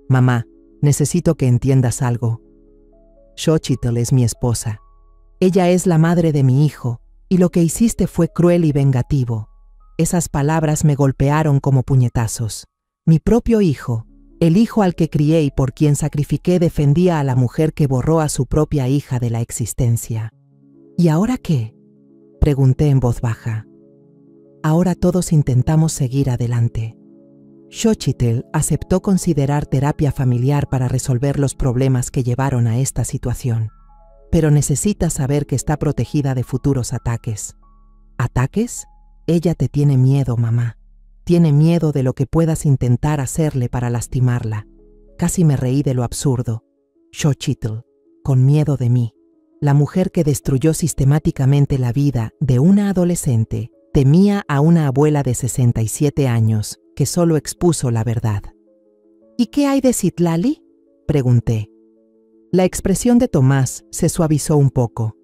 Mamá, necesito que entiendas algo. Xochitl es mi esposa. Ella es la madre de mi hijo, y lo que hiciste fue cruel y vengativo. Esas palabras me golpearon como puñetazos. Mi propio hijo, el hijo al que crié y por quien sacrifiqué, defendía a la mujer que borró a su propia hija de la existencia. ¿Y ahora qué? Pregunté en voz baja. Ahora todos intentamos seguir adelante. Xochitl aceptó considerar terapia familiar para resolver los problemas que llevaron a esta situación. Pero necesita saber que está protegida de futuros ataques. ¿Ataques? Ella te tiene miedo, mamá. Tiene miedo de lo que puedas intentar hacerle para lastimarla. Casi me reí de lo absurdo. Xochitl, con miedo de mí, la mujer que destruyó sistemáticamente la vida de una adolescente, temía a una abuela de 67 años que solo expuso la verdad. ¿Y qué hay de Citlali?, pregunté. La expresión de Tomás se suavizó un poco.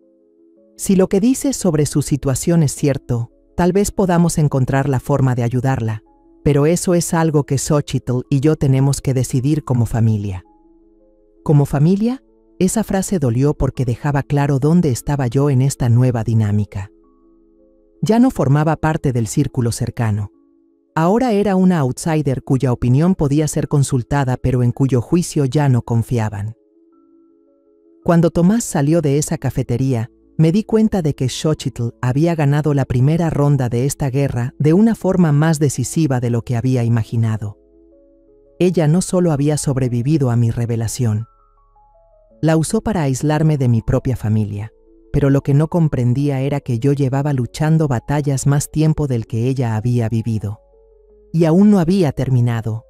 Si lo que dices sobre su situación es cierto, tal vez podamos encontrar la forma de ayudarla, pero eso es algo que Xochitl y yo tenemos que decidir como familia. ¿Como familia? Esa frase dolió porque dejaba claro dónde estaba yo en esta nueva dinámica. Ya no formaba parte del círculo cercano. Ahora era una outsider cuya opinión podía ser consultada pero en cuyo juicio ya no confiaban. Cuando Tomás salió de esa cafetería, Me di cuenta de que Xochitl había ganado la primera ronda de esta guerra de una forma más decisiva de lo que había imaginado. Ella no solo había sobrevivido a mi revelación, la usó para aislarme de mi propia familia, pero lo que no comprendía era que yo llevaba luchando batallas más tiempo del que ella había vivido. Y aún no había terminado.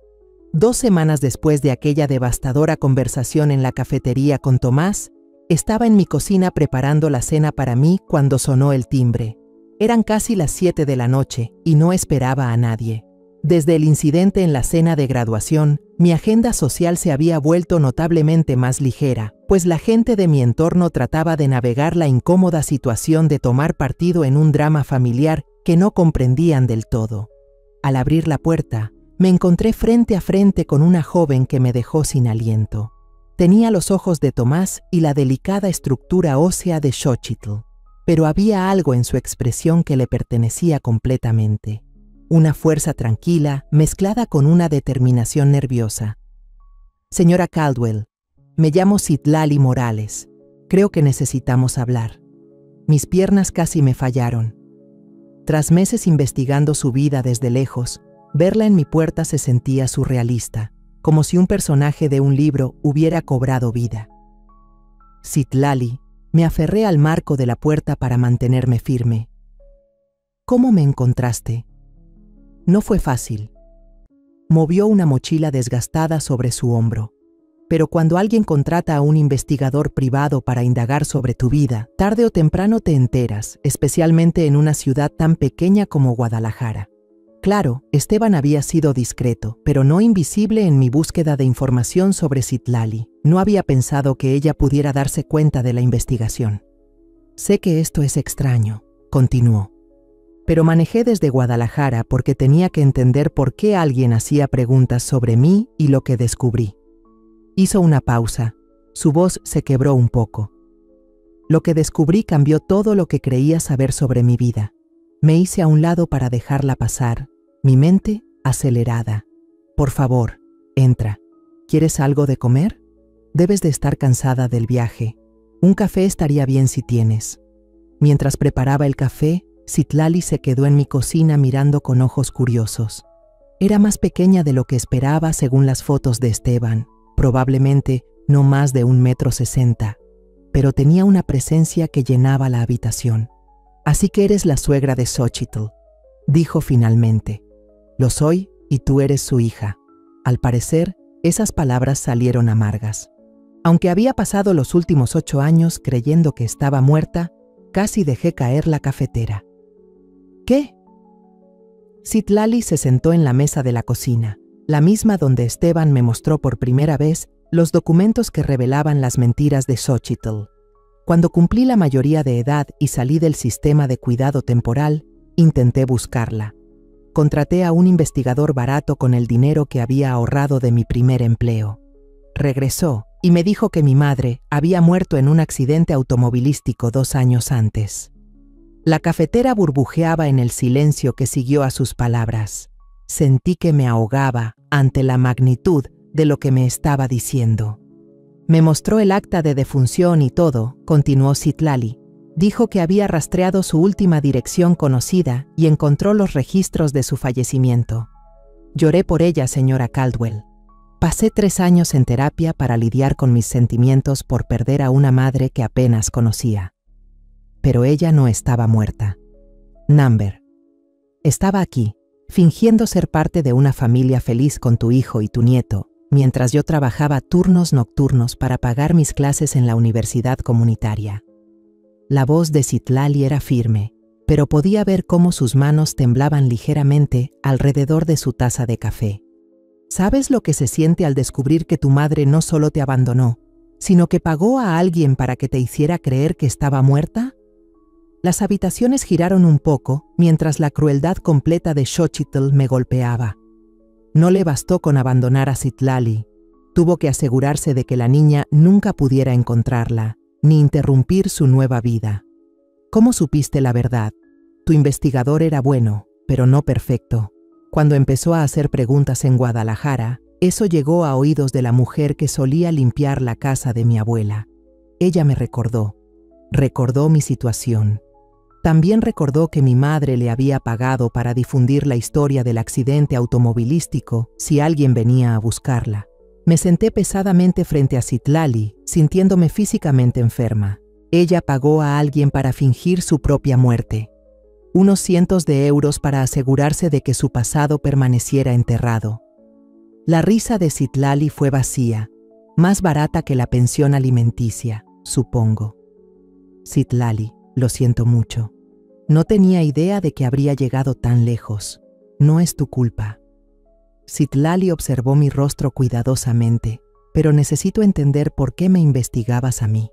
2 semanas después de aquella devastadora conversación en la cafetería con Tomás, estaba en mi cocina preparando la cena para mí cuando sonó el timbre. Eran casi las 7 de la noche y no esperaba a nadie. Desde el incidente en la cena de graduación, mi agenda social se había vuelto notablemente más ligera, pues la gente de mi entorno trataba de navegar la incómoda situación de tomar partido en un drama familiar que no comprendían del todo. Al abrir la puerta, me encontré frente a frente con una joven que me dejó sin aliento. Tenía los ojos de Tomás y la delicada estructura ósea de Xochitl, pero había algo en su expresión que le pertenecía completamente. Una fuerza tranquila mezclada con una determinación nerviosa. Señora Caldwell, me llamo Citlali Morales. Creo que necesitamos hablar. Mis piernas casi me fallaron. Tras meses investigando su vida desde lejos, verla en mi puerta se sentía surrealista, como si un personaje de un libro hubiera cobrado vida. Citlali, me aferré al marco de la puerta para mantenerme firme. ¿Cómo me encontraste? No fue fácil. Movió una mochila desgastada sobre su hombro. Pero cuando alguien contrata a un investigador privado para indagar sobre tu vida, tarde o temprano te enteras, especialmente en una ciudad tan pequeña como Guadalajara. Claro, Esteban había sido discreto, pero no invisible en mi búsqueda de información sobre Citlali. No había pensado que ella pudiera darse cuenta de la investigación. Sé que esto es extraño, continuó. Pero manejé desde Guadalajara porque tenía que entender por qué alguien hacía preguntas sobre mí y lo que descubrí. Hizo una pausa. Su voz se quebró un poco. Lo que descubrí cambió todo lo que creía saber sobre mi vida. Me hice a un lado para dejarla pasar, mi mente acelerada. Por favor, entra. ¿Quieres algo de comer? Debes de estar cansada del viaje. Un café estaría bien si tienes. Mientras preparaba el café, Citlali se quedó en mi cocina mirando con ojos curiosos. Era más pequeña de lo que esperaba según las fotos de Esteban, probablemente no más de 1,60 m, pero tenía una presencia que llenaba la habitación. Así que eres la suegra de Xochitl, dijo finalmente. Lo soy y tú eres su hija. Al parecer, esas palabras salieron amargas. Aunque había pasado los últimos 8 años creyendo que estaba muerta, casi dejé caer la cafetera. ¿Qué? Citlali se sentó en la mesa de la cocina, la misma donde Esteban me mostró por primera vez los documentos que revelaban las mentiras de Xochitl. Cuando cumplí la mayoría de edad y salí del sistema de cuidado temporal, intenté buscarla. Contraté a un investigador barato con el dinero que había ahorrado de mi primer empleo. Regresó y me dijo que mi madre había muerto en un accidente automovilístico 2 años antes. La cafetera burbujeaba en el silencio que siguió a sus palabras. Sentí que me ahogaba ante la magnitud de lo que me estaba diciendo. Me mostró el acta de defunción y todo, continuó Citlali. Dijo que había rastreado su última dirección conocida y encontró los registros de su fallecimiento. Lloré por ella, señora Caldwell. Pasé 3 años en terapia para lidiar con mis sentimientos por perder a una madre que apenas conocía. Pero ella no estaba muerta. Number. Estaba aquí, fingiendo ser parte de una familia feliz con tu hijo y tu nieto, mientras yo trabajaba turnos nocturnos para pagar mis clases en la universidad comunitaria. La voz de Citlali era firme, pero podía ver cómo sus manos temblaban ligeramente alrededor de su taza de café. ¿Sabes lo que se siente al descubrir que tu madre no solo te abandonó, sino que pagó a alguien para que te hiciera creer que estaba muerta? Las habitaciones giraron un poco mientras la crueldad completa de Xochitl me golpeaba. No le bastó con abandonar a Citlali. Tuvo que asegurarse de que la niña nunca pudiera encontrarla, ni interrumpir su nueva vida. ¿Cómo supiste la verdad? Tu investigador era bueno, pero no perfecto. Cuando empezó a hacer preguntas en Guadalajara, eso llegó a oídos de la mujer que solía limpiar la casa de mi abuela. Ella me recordó. Recordó mi situación. También recordó que mi madre le había pagado para difundir la historia del accidente automovilístico si alguien venía a buscarla. Me senté pesadamente frente a Citlali, sintiéndome físicamente enferma. Ella pagó a alguien para fingir su propia muerte. Unos cientos de euros para asegurarse de que su pasado permaneciera enterrado. La risa de Citlali fue vacía, más barata que la pensión alimenticia, supongo. Citlali, lo siento mucho. No tenía idea de que habría llegado tan lejos. No es tu culpa. Citlali observó mi rostro cuidadosamente, pero necesito entender por qué me investigabas a mí.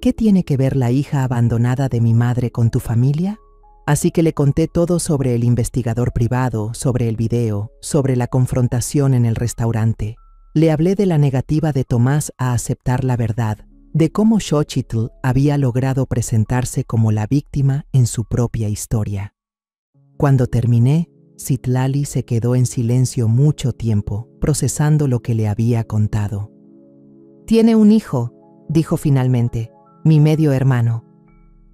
¿Qué tiene que ver la hija abandonada de mi madre con tu familia? Así que le conté todo sobre el investigador privado, sobre el video, sobre la confrontación en el restaurante. Le hablé de la negativa de Tomás a aceptar la verdad, de cómo Xochitl había logrado presentarse como la víctima en su propia historia. Cuando terminé, Citlali se quedó en silencio mucho tiempo, procesando lo que le había contado. «Tiene un hijo», dijo finalmente, «mi medio hermano.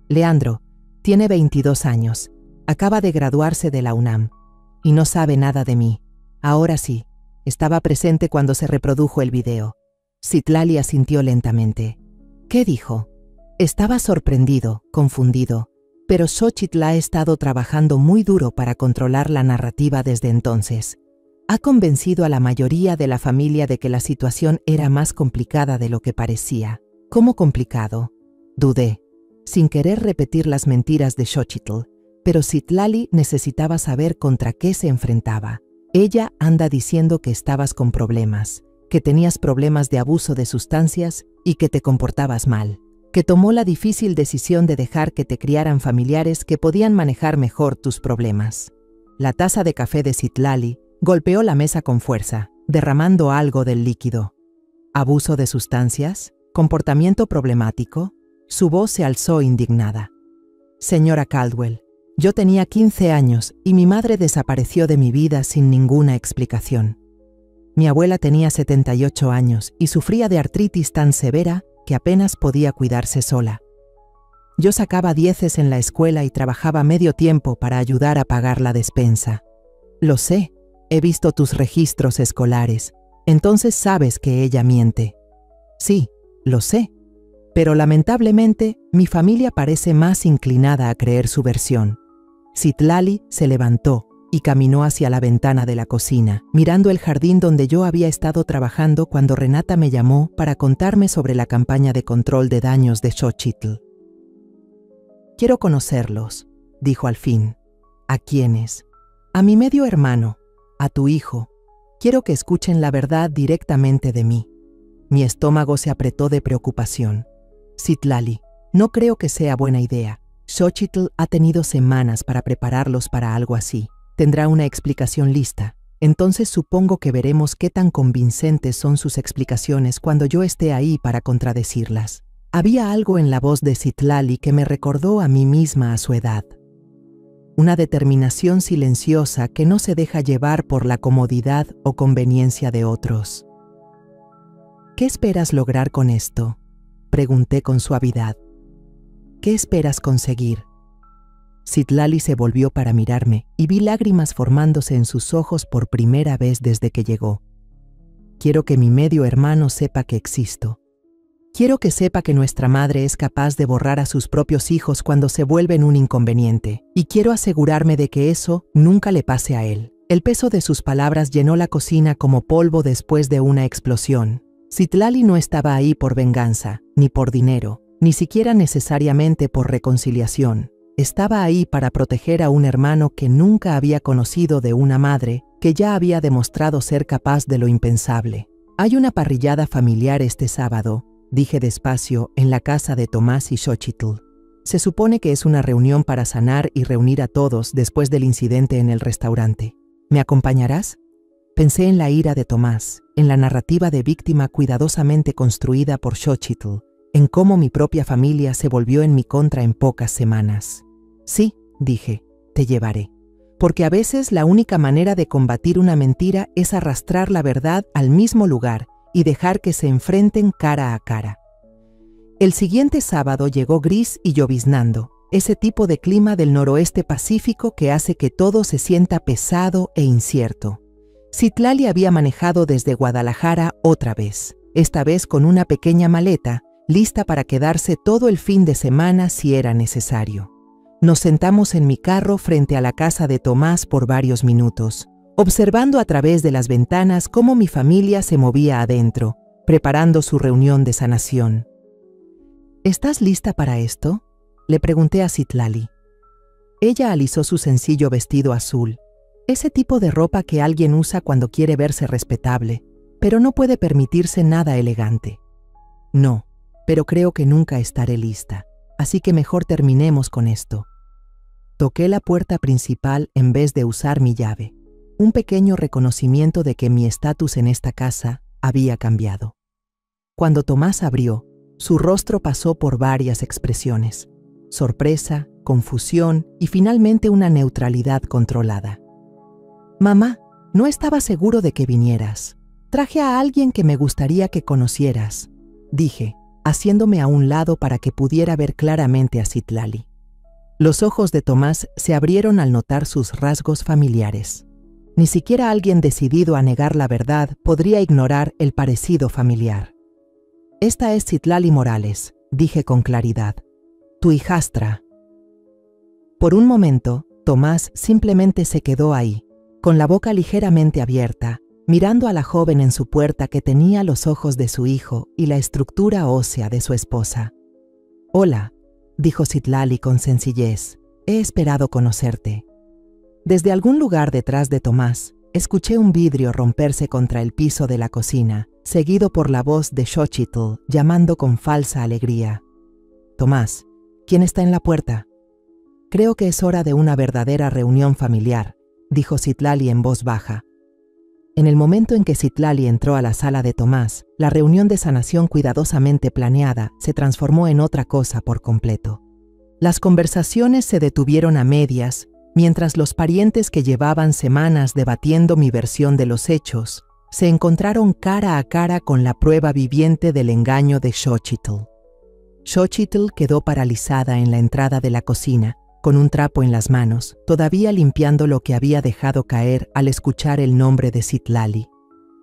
Leandro, tiene 22 años, acaba de graduarse de la UNAM, y no sabe nada de mí. Ahora sí, estaba presente cuando se reprodujo el video». Citlali asintió lentamente. «¿Qué dijo?» Estaba sorprendido, confundido, pero Xochitl ha estado trabajando muy duro para controlar la narrativa desde entonces. Ha convencido a la mayoría de la familia de que la situación era más complicada de lo que parecía. ¿Cómo complicado? Dudé, sin querer repetir las mentiras de Xochitl, pero Citlali necesitaba saber contra qué se enfrentaba. Ella anda diciendo que estabas con problemas, que tenías problemas de abuso de sustancias y que te comportabas mal, que tomó la difícil decisión de dejar que te criaran familiares que podían manejar mejor tus problemas. La taza de café de Citlali golpeó la mesa con fuerza, derramando algo del líquido. ¿Abuso de sustancias? ¿Comportamiento problemático? Su voz se alzó indignada. Señora Caldwell, yo tenía 15 años y mi madre desapareció de mi vida sin ninguna explicación. Mi abuela tenía 78 años y sufría de artritis tan severa que apenas podía cuidarse sola. Yo sacaba 10 en la escuela y trabajaba medio tiempo para ayudar a pagar la despensa. Lo sé, he visto tus registros escolares, entonces sabes que ella miente. Sí, lo sé, pero lamentablemente mi familia parece más inclinada a creer su versión. Citlali se levantó y caminó hacia la ventana de la cocina, mirando el jardín donde yo había estado trabajando cuando Renata me llamó para contarme sobre la campaña de control de daños de Xochitl. «Quiero conocerlos», dijo al fin. «¿A quiénes?» «A mi medio hermano, a tu hijo. Quiero que escuchen la verdad directamente de mí». Mi estómago se apretó de preocupación. «Citlali, no creo que sea buena idea. Xochitl ha tenido semanas para prepararlos para algo así. Tendrá una explicación lista. Entonces supongo que veremos qué tan convincentes son sus explicaciones cuando yo esté ahí para contradecirlas». Había algo en la voz de Citlali que me recordó a mí misma a su edad. Una determinación silenciosa que no se deja llevar por la comodidad o conveniencia de otros. «¿Qué esperas lograr con esto?», pregunté con suavidad. «¿Qué esperas conseguir?». Citlali se volvió para mirarme y vi lágrimas formándose en sus ojos por primera vez desde que llegó. «Quiero que mi medio hermano sepa que existo. Quiero que sepa que nuestra madre es capaz de borrar a sus propios hijos cuando se vuelven un inconveniente, y quiero asegurarme de que eso nunca le pase a él». El peso de sus palabras llenó la cocina como polvo después de una explosión. Citlali no estaba ahí por venganza, ni por dinero, ni siquiera necesariamente por reconciliación. Estaba ahí para proteger a un hermano que nunca había conocido de una madre que ya había demostrado ser capaz de lo impensable. «Hay una parrillada familiar este sábado», dije despacio, en la casa de Tomás y Xochitl. «Se supone que es una reunión para sanar y reunir a todos después del incidente en el restaurante. ¿Me acompañarás?». Pensé en la ira de Tomás, en la narrativa de víctima cuidadosamente construida por Xochitl, en cómo mi propia familia se volvió en mi contra en pocas semanas. «Sí», dije, «te llevaré. Porque a veces la única manera de combatir una mentira es arrastrar la verdad al mismo lugar y dejar que se enfrenten cara a cara». El siguiente sábado llegó gris y lloviznando, ese tipo de clima del noroeste pacífico que hace que todo se sienta pesado e incierto. Citlali había manejado desde Guadalajara otra vez, esta vez con una pequeña maleta, lista para quedarse todo el fin de semana si era necesario. Nos sentamos en mi carro frente a la casa de Tomás por varios minutos, observando a través de las ventanas cómo mi familia se movía adentro, preparando su reunión de sanación. ¿Estás lista para esto?, le pregunté a Citlali. Ella alisó su sencillo vestido azul, ese tipo de ropa que alguien usa cuando quiere verse respetable, pero no puede permitirse nada elegante. No, pero creo que nunca estaré lista, así que mejor terminemos con esto. Toqué la puerta principal en vez de usar mi llave, un pequeño reconocimiento de que mi estatus en esta casa había cambiado. Cuando Tomás abrió, su rostro pasó por varias expresiones: sorpresa, confusión y finalmente una neutralidad controlada. «Mamá, no estaba seguro de que vinieras. Traje a alguien que me gustaría que conocieras», dije, haciéndome a un lado para que pudiera ver claramente a Citlali. Los ojos de Tomás se abrieron al notar sus rasgos familiares. Ni siquiera alguien decidido a negar la verdad podría ignorar el parecido familiar. «Esta es Citlali Morales», dije con claridad, «tu hijastra». Por un momento, Tomás simplemente se quedó ahí, con la boca ligeramente abierta, mirando a la joven en su puerta que tenía los ojos de su hijo y la estructura ósea de su esposa. «Hola», dijo Citlali con sencillez, «he esperado conocerte». Desde algún lugar detrás de Tomás, escuché un vidrio romperse contra el piso de la cocina, seguido por la voz de Xochitl llamando con falsa alegría. «Tomás, ¿quién está en la puerta?» «Creo que es hora de una verdadera reunión familiar», dijo Citlali en voz baja. En el momento en que Citlali entró a la sala de Tomás, la reunión de sanación cuidadosamente planeada se transformó en otra cosa por completo. Las conversaciones se detuvieron a medias, mientras los parientes que llevaban semanas debatiendo mi versión de los hechos se encontraron cara a cara con la prueba viviente del engaño de Xochitl. Xochitl quedó paralizada en la entrada de la cocina, con un trapo en las manos, todavía limpiando lo que había dejado caer al escuchar el nombre de Citlali.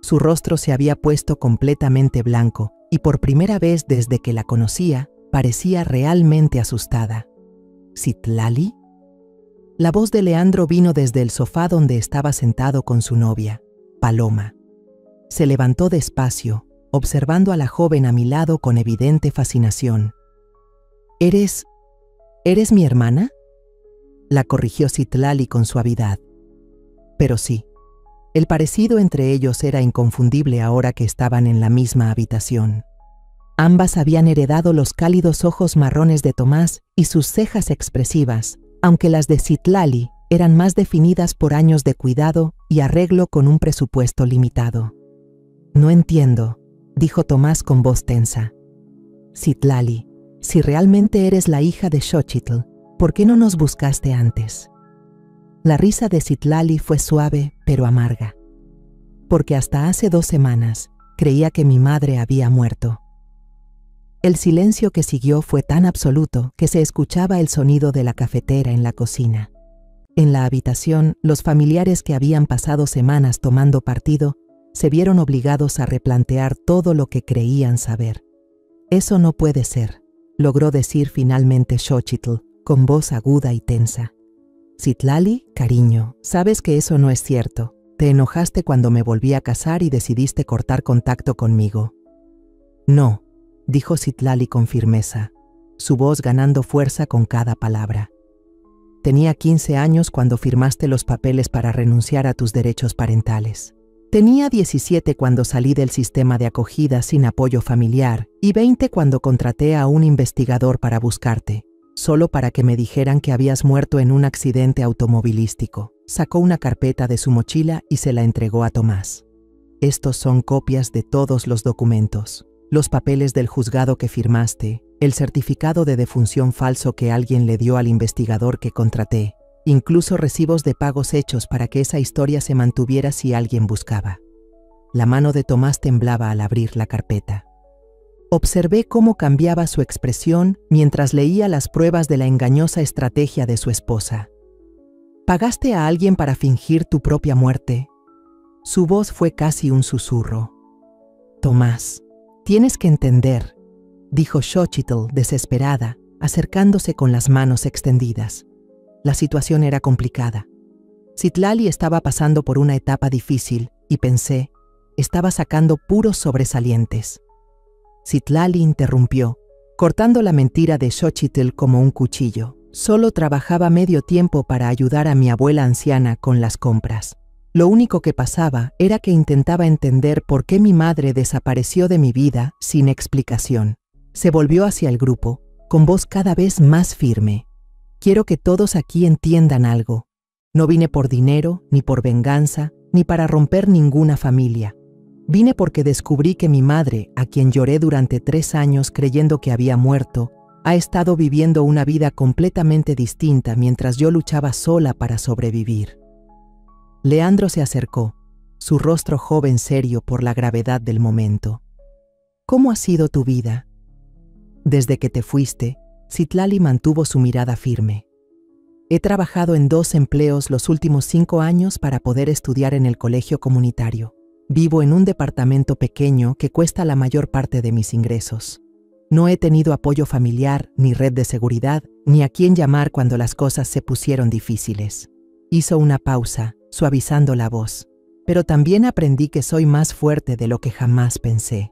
Su rostro se había puesto completamente blanco y por primera vez desde que la conocía, parecía realmente asustada. ¿Citlali? La voz de Leandro vino desde el sofá donde estaba sentado con su novia, Paloma. Se levantó despacio, observando a la joven a mi lado con evidente fascinación. ¿Eres mi hermana?», la corrigió Citlali con suavidad. Pero sí, el parecido entre ellos era inconfundible ahora que estaban en la misma habitación. Ambas habían heredado los cálidos ojos marrones de Tomás y sus cejas expresivas, aunque las de Citlali eran más definidas por años de cuidado y arreglo con un presupuesto limitado. «No entiendo», dijo Tomás con voz tensa. «Citlali, si realmente eres la hija de Xochitl, ¿por qué no nos buscaste antes?». La risa de Citlali fue suave pero amarga. «Porque hasta hace 2 semanas creía que mi madre había muerto». El silencio que siguió fue tan absoluto que se escuchaba el sonido de la cafetera en la cocina. En la habitación, los familiares que habían pasado semanas tomando partido se vieron obligados a replantear todo lo que creían saber. «Eso no puede ser», logró decir finalmente Xochitl, con voz aguda y tensa. «Citlali, cariño, sabes que eso no es cierto. Te enojaste cuando me volví a casar y decidiste cortar contacto conmigo». «No», dijo Citlali con firmeza, su voz ganando fuerza con cada palabra. «Tenía 15 años cuando firmaste los papeles para renunciar a tus derechos parentales. Tenía 17 cuando salí del sistema de acogida sin apoyo familiar y 20 cuando contraté a un investigador para buscarte, solo para que me dijeran que habías muerto en un accidente automovilístico». Sacó una carpeta de su mochila y se la entregó a Tomás. «Estos son copias de todos los documentos. Los papeles del juzgado que firmaste, el certificado de defunción falso que alguien le dio al investigador que contraté, incluso recibos de pagos hechos para que esa historia se mantuviera si alguien buscaba». La mano de Tomás temblaba al abrir la carpeta. Observé cómo cambiaba su expresión mientras leía las pruebas de la engañosa estrategia de su esposa. ¿Pagaste a alguien para fingir tu propia muerte? Su voz fue casi un susurro. Tomás, tienes que entender, dijo Xochitl desesperada, acercándose con las manos extendidas. La situación era complicada. Citlali estaba pasando por una etapa difícil y pensé, estaba sacando puros sobresalientes. Citlali interrumpió, cortando la mentira de Xochitl como un cuchillo. Solo trabajaba medio tiempo para ayudar a mi abuela anciana con las compras. Lo único que pasaba era que intentaba entender por qué mi madre desapareció de mi vida sin explicación. Se volvió hacia el grupo, con voz cada vez más firme. Quiero que todos aquí entiendan algo. No vine por dinero, ni por venganza, ni para romper ninguna familia. Vine porque descubrí que mi madre, a quien lloré durante 3 años creyendo que había muerto, ha estado viviendo una vida completamente distinta mientras yo luchaba sola para sobrevivir. Leandro se acercó, su rostro joven serio por la gravedad del momento. ¿Cómo ha sido tu vida? Desde que te fuiste, Citlali mantuvo su mirada firme. He trabajado en 2 empleos los últimos 5 años para poder estudiar en el colegio comunitario. Vivo en un departamento pequeño que cuesta la mayor parte de mis ingresos. No he tenido apoyo familiar, ni red de seguridad, ni a quién llamar cuando las cosas se pusieron difíciles. Hizo una pausa, suavizando la voz. Pero también aprendí que soy más fuerte de lo que jamás pensé.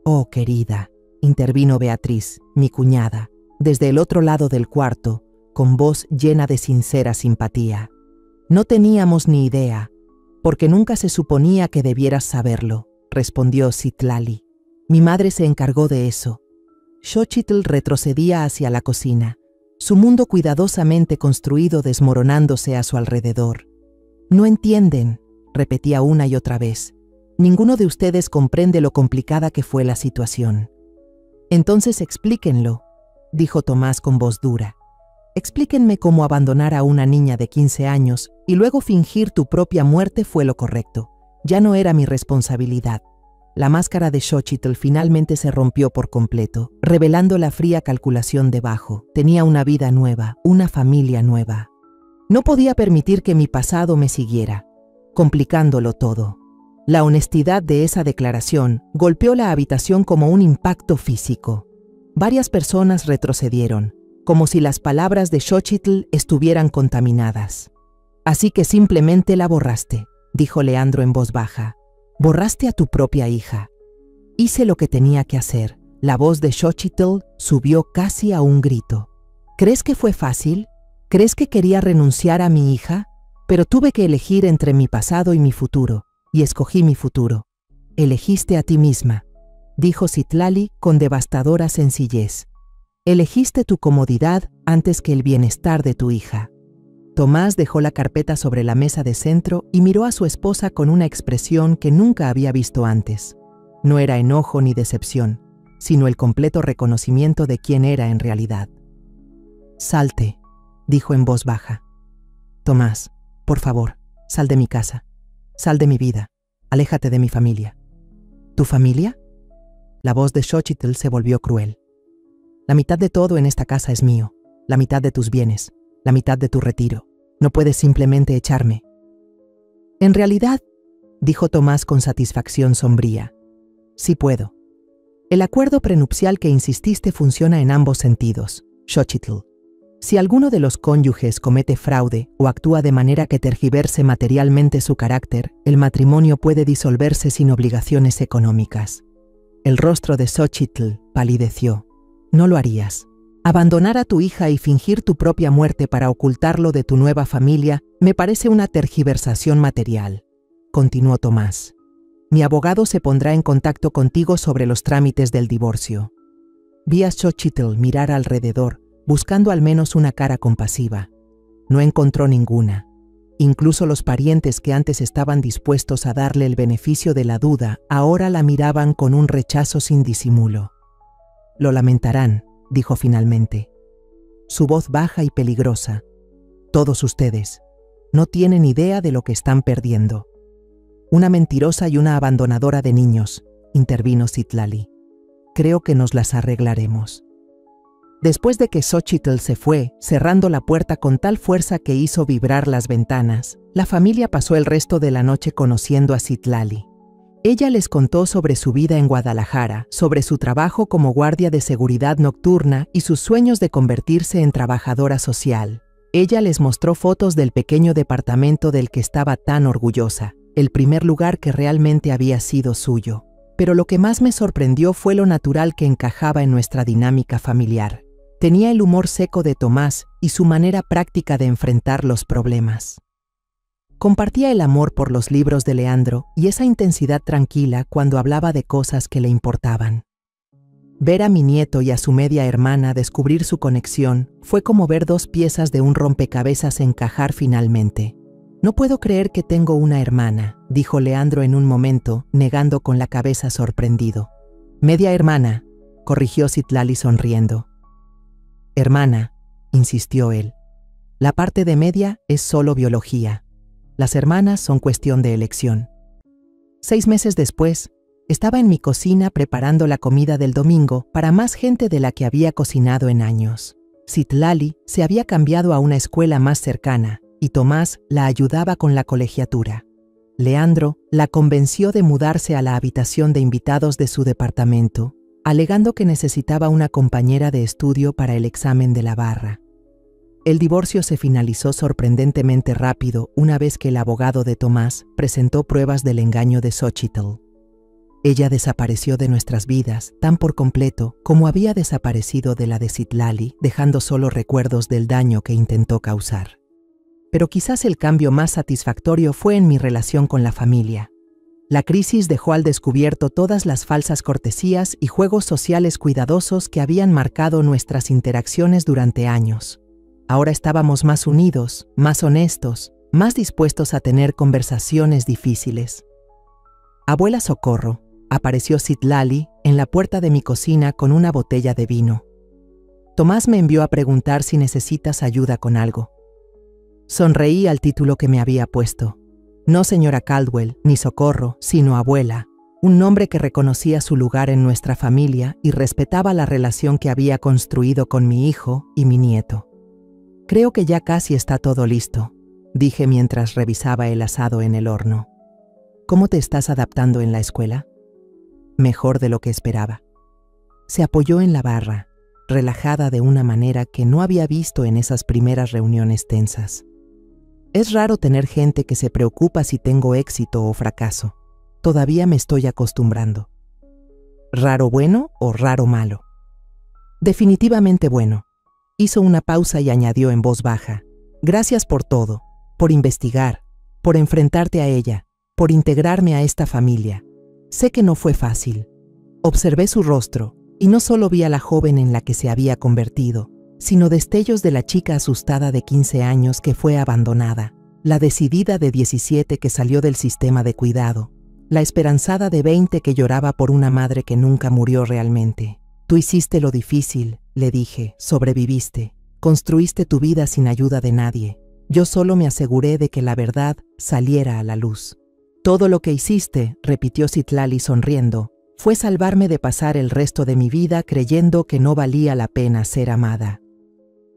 Oh, querida, intervino Beatriz, mi cuñada, desde el otro lado del cuarto, con voz llena de sincera simpatía. No teníamos ni idea, porque nunca se suponía que debieras saberlo, respondió Citlali. Mi madre se encargó de eso. Xochitl retrocedía hacia la cocina, su mundo cuidadosamente construido desmoronándose a su alrededor. No entienden, repetía una y otra vez. Ninguno de ustedes comprende lo complicada que fue la situación. Entonces explíquenlo, dijo Tomás con voz dura. Explíquenme cómo abandonar a una niña de 15 años y luego fingir tu propia muerte fue lo correcto. Ya no era mi responsabilidad. La máscara de Xochitl finalmente se rompió por completo, revelando la fría calculación debajo. Tenía una vida nueva, una familia nueva. No podía permitir que mi pasado me siguiera, complicándolo todo. La honestidad de esa declaración golpeó la habitación como un impacto físico. Varias personas retrocedieron, como si las palabras de Xochitl estuvieran contaminadas. Así que simplemente la borraste, dijo Leandro en voz baja. Borraste a tu propia hija. Hice lo que tenía que hacer. La voz de Xochitl subió casi a un grito. ¿Crees que fue fácil? ¿Crees que quería renunciar a mi hija? Pero tuve que elegir entre mi pasado y mi futuro, y escogí mi futuro. Elegiste a ti misma, dijo Citlali con devastadora sencillez. Elegiste tu comodidad antes que el bienestar de tu hija. Tomás dejó la carpeta sobre la mesa de centro y miró a su esposa con una expresión que nunca había visto antes. No era enojo ni decepción, sino el completo reconocimiento de quién era en realidad. Salte, dijo en voz baja. Tomás, por favor, sal de mi casa. Sal de mi vida. Aléjate de mi familia. ¿Tu familia? La voz de Xochitl se volvió cruel. La mitad de todo en esta casa es mío, la mitad de tus bienes, la mitad de tu retiro. No puedes simplemente echarme. En realidad, dijo Tomás con satisfacción sombría, sí puedo. El acuerdo prenupcial que insististe funciona en ambos sentidos, Xochitl. Si alguno de los cónyuges comete fraude o actúa de manera que tergiverse materialmente su carácter, el matrimonio puede disolverse sin obligaciones económicas. El rostro de Xochitl palideció. No lo harías. Abandonar a tu hija y fingir tu propia muerte para ocultarlo de tu nueva familia me parece una tergiversación material, continuó Tomás. Mi abogado se pondrá en contacto contigo sobre los trámites del divorcio. Vi a Xochitl mirar alrededor, buscando al menos una cara compasiva. No encontró ninguna. Incluso los parientes que antes estaban dispuestos a darle el beneficio de la duda, ahora la miraban con un rechazo sin disimulo. Lo lamentarán, dijo finalmente. Su voz baja y peligrosa. Todos ustedes no tienen idea de lo que están perdiendo. Una mentirosa y una abandonadora de niños, intervino Citlali. creo que nos las arreglaremos. Después de que Xochitl se fue, cerrando la puerta con tal fuerza que hizo vibrar las ventanas, la familia pasó el resto de la noche conociendo a Citlali. Ella les contó sobre su vida en Guadalajara, sobre su trabajo como guardia de seguridad nocturna y sus sueños de convertirse en trabajadora social. Ella les mostró fotos del pequeño departamento del que estaba tan orgullosa, el primer lugar que realmente había sido suyo. Pero lo que más me sorprendió fue lo natural que encajaba en nuestra dinámica familiar. Tenía el humor seco de Tomás y su manera práctica de enfrentar los problemas. Compartía el amor por los libros de Leandro y esa intensidad tranquila cuando hablaba de cosas que le importaban. Ver a mi nieto y a su media hermana descubrir su conexión fue como ver dos piezas de un rompecabezas encajar finalmente. «No puedo creer que tengo una hermana», dijo Leandro en un momento, negando con la cabeza sorprendido. «Media hermana», corrigió Citlali sonriendo. «Hermana», insistió él. «La parte de media es solo biología. Las hermanas son cuestión de elección». 6 meses después, estaba en mi cocina preparando la comida del domingo para más gente de la que había cocinado en años. Citlali se había cambiado a una escuela más cercana y Tomás la ayudaba con la colegiatura. Leandro la convenció de mudarse a la habitación de invitados de su departamento, alegando que necesitaba una compañera de estudio para el examen de la barra. El divorcio se finalizó sorprendentemente rápido una vez que el abogado de Tomás presentó pruebas del engaño de Xochitl. Ella desapareció de nuestras vidas tan por completo como había desaparecido de la de Citlali, dejando solo recuerdos del daño que intentó causar. Pero quizás el cambio más satisfactorio fue en mi relación con la familia. La crisis dejó al descubierto todas las falsas cortesías y juegos sociales cuidadosos que habían marcado nuestras interacciones durante años. Ahora estábamos más unidos, más honestos, más dispuestos a tener conversaciones difíciles. «Abuela Socorro», apareció Citlali en la puerta de mi cocina con una botella de vino. «Tomás me envió a preguntar si necesitas ayuda con algo». Sonreí al título que me había puesto. No señora Caldwell, ni Socorro, sino abuela, un nombre que reconocía su lugar en nuestra familia y respetaba la relación que había construido con mi hijo y mi nieto. «Creo que ya casi está todo listo», dije mientras revisaba el asado en el horno. «¿Cómo te estás adaptando en la escuela?» «Mejor de lo que esperaba». Se apoyó en la barra, relajada de una manera que no había visto en esas primeras reuniones tensas. «Es raro tener gente que se preocupa si tengo éxito o fracaso. Todavía me estoy acostumbrando». «¿Raro bueno o raro malo?» «Definitivamente bueno». Hizo una pausa y añadió en voz baja: «Gracias por todo, por investigar, por enfrentarte a ella, por integrarme a esta familia. Sé que no fue fácil». Observé su rostro y no solo vi a la joven en la que se había convertido, sino destellos de la chica asustada de 15 años que fue abandonada, la decidida de 17 que salió del sistema de cuidado, la esperanzada de 20 que lloraba por una madre que nunca murió realmente. «Tú hiciste lo difícil», le dije, «sobreviviste, construiste tu vida sin ayuda de nadie. Yo solo me aseguré de que la verdad saliera a la luz». «Todo lo que hiciste», repitió Citlali sonriendo, «fue salvarme de pasar el resto de mi vida creyendo que no valía la pena ser amada».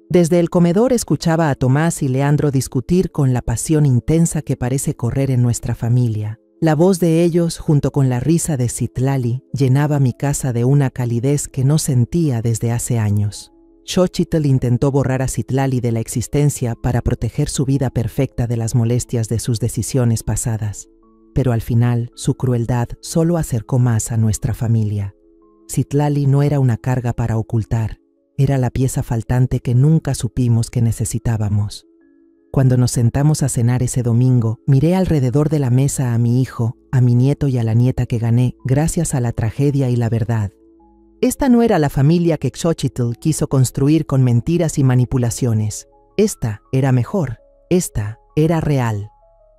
Desde el comedor escuchaba a Tomás y Leandro discutir con la pasión intensa que parece correr en nuestra familia. La voz de ellos, junto con la risa de Citlali, llenaba mi casa de una calidez que no sentía desde hace años. Xochitl intentó borrar a Citlali de la existencia para proteger su vida perfecta de las molestias de sus decisiones pasadas. Pero al final, su crueldad solo acercó más a nuestra familia. Citlali no era una carga para ocultar, era la pieza faltante que nunca supimos que necesitábamos. Cuando nos sentamos a cenar ese domingo, miré alrededor de la mesa a mi hijo, a mi nieto y a la nieta que gané gracias a la tragedia y la verdad. Esta no era la familia que Xochitl quiso construir con mentiras y manipulaciones. Esta era mejor, esta era real.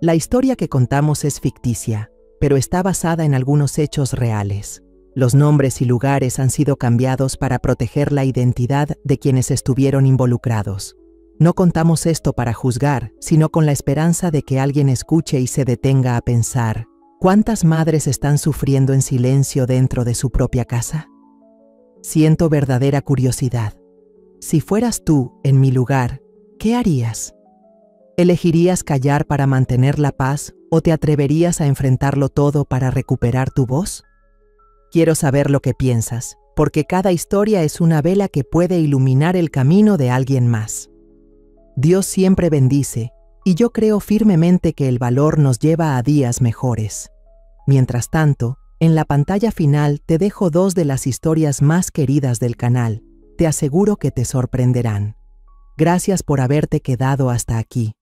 La historia que contamos es ficticia, pero está basada en algunos hechos reales. Los nombres y lugares han sido cambiados para proteger la identidad de quienes estuvieron involucrados. No contamos esto para juzgar, sino con la esperanza de que alguien escuche y se detenga a pensar: ¿cuántas madres están sufriendo en silencio dentro de su propia casa? Siento verdadera curiosidad. Si fueras tú en mi lugar, ¿qué harías? ¿Elegirías callar para mantener la paz o te atreverías a enfrentarlo todo para recuperar tu voz? Quiero saber lo que piensas, porque cada historia es una vela que puede iluminar el camino de alguien más. Dios siempre bendice, y yo creo firmemente que el valor nos lleva a días mejores. Mientras tanto, en la pantalla final te dejo 2 de las historias más queridas del canal. Te aseguro que te sorprenderán. Gracias por haberte quedado hasta aquí.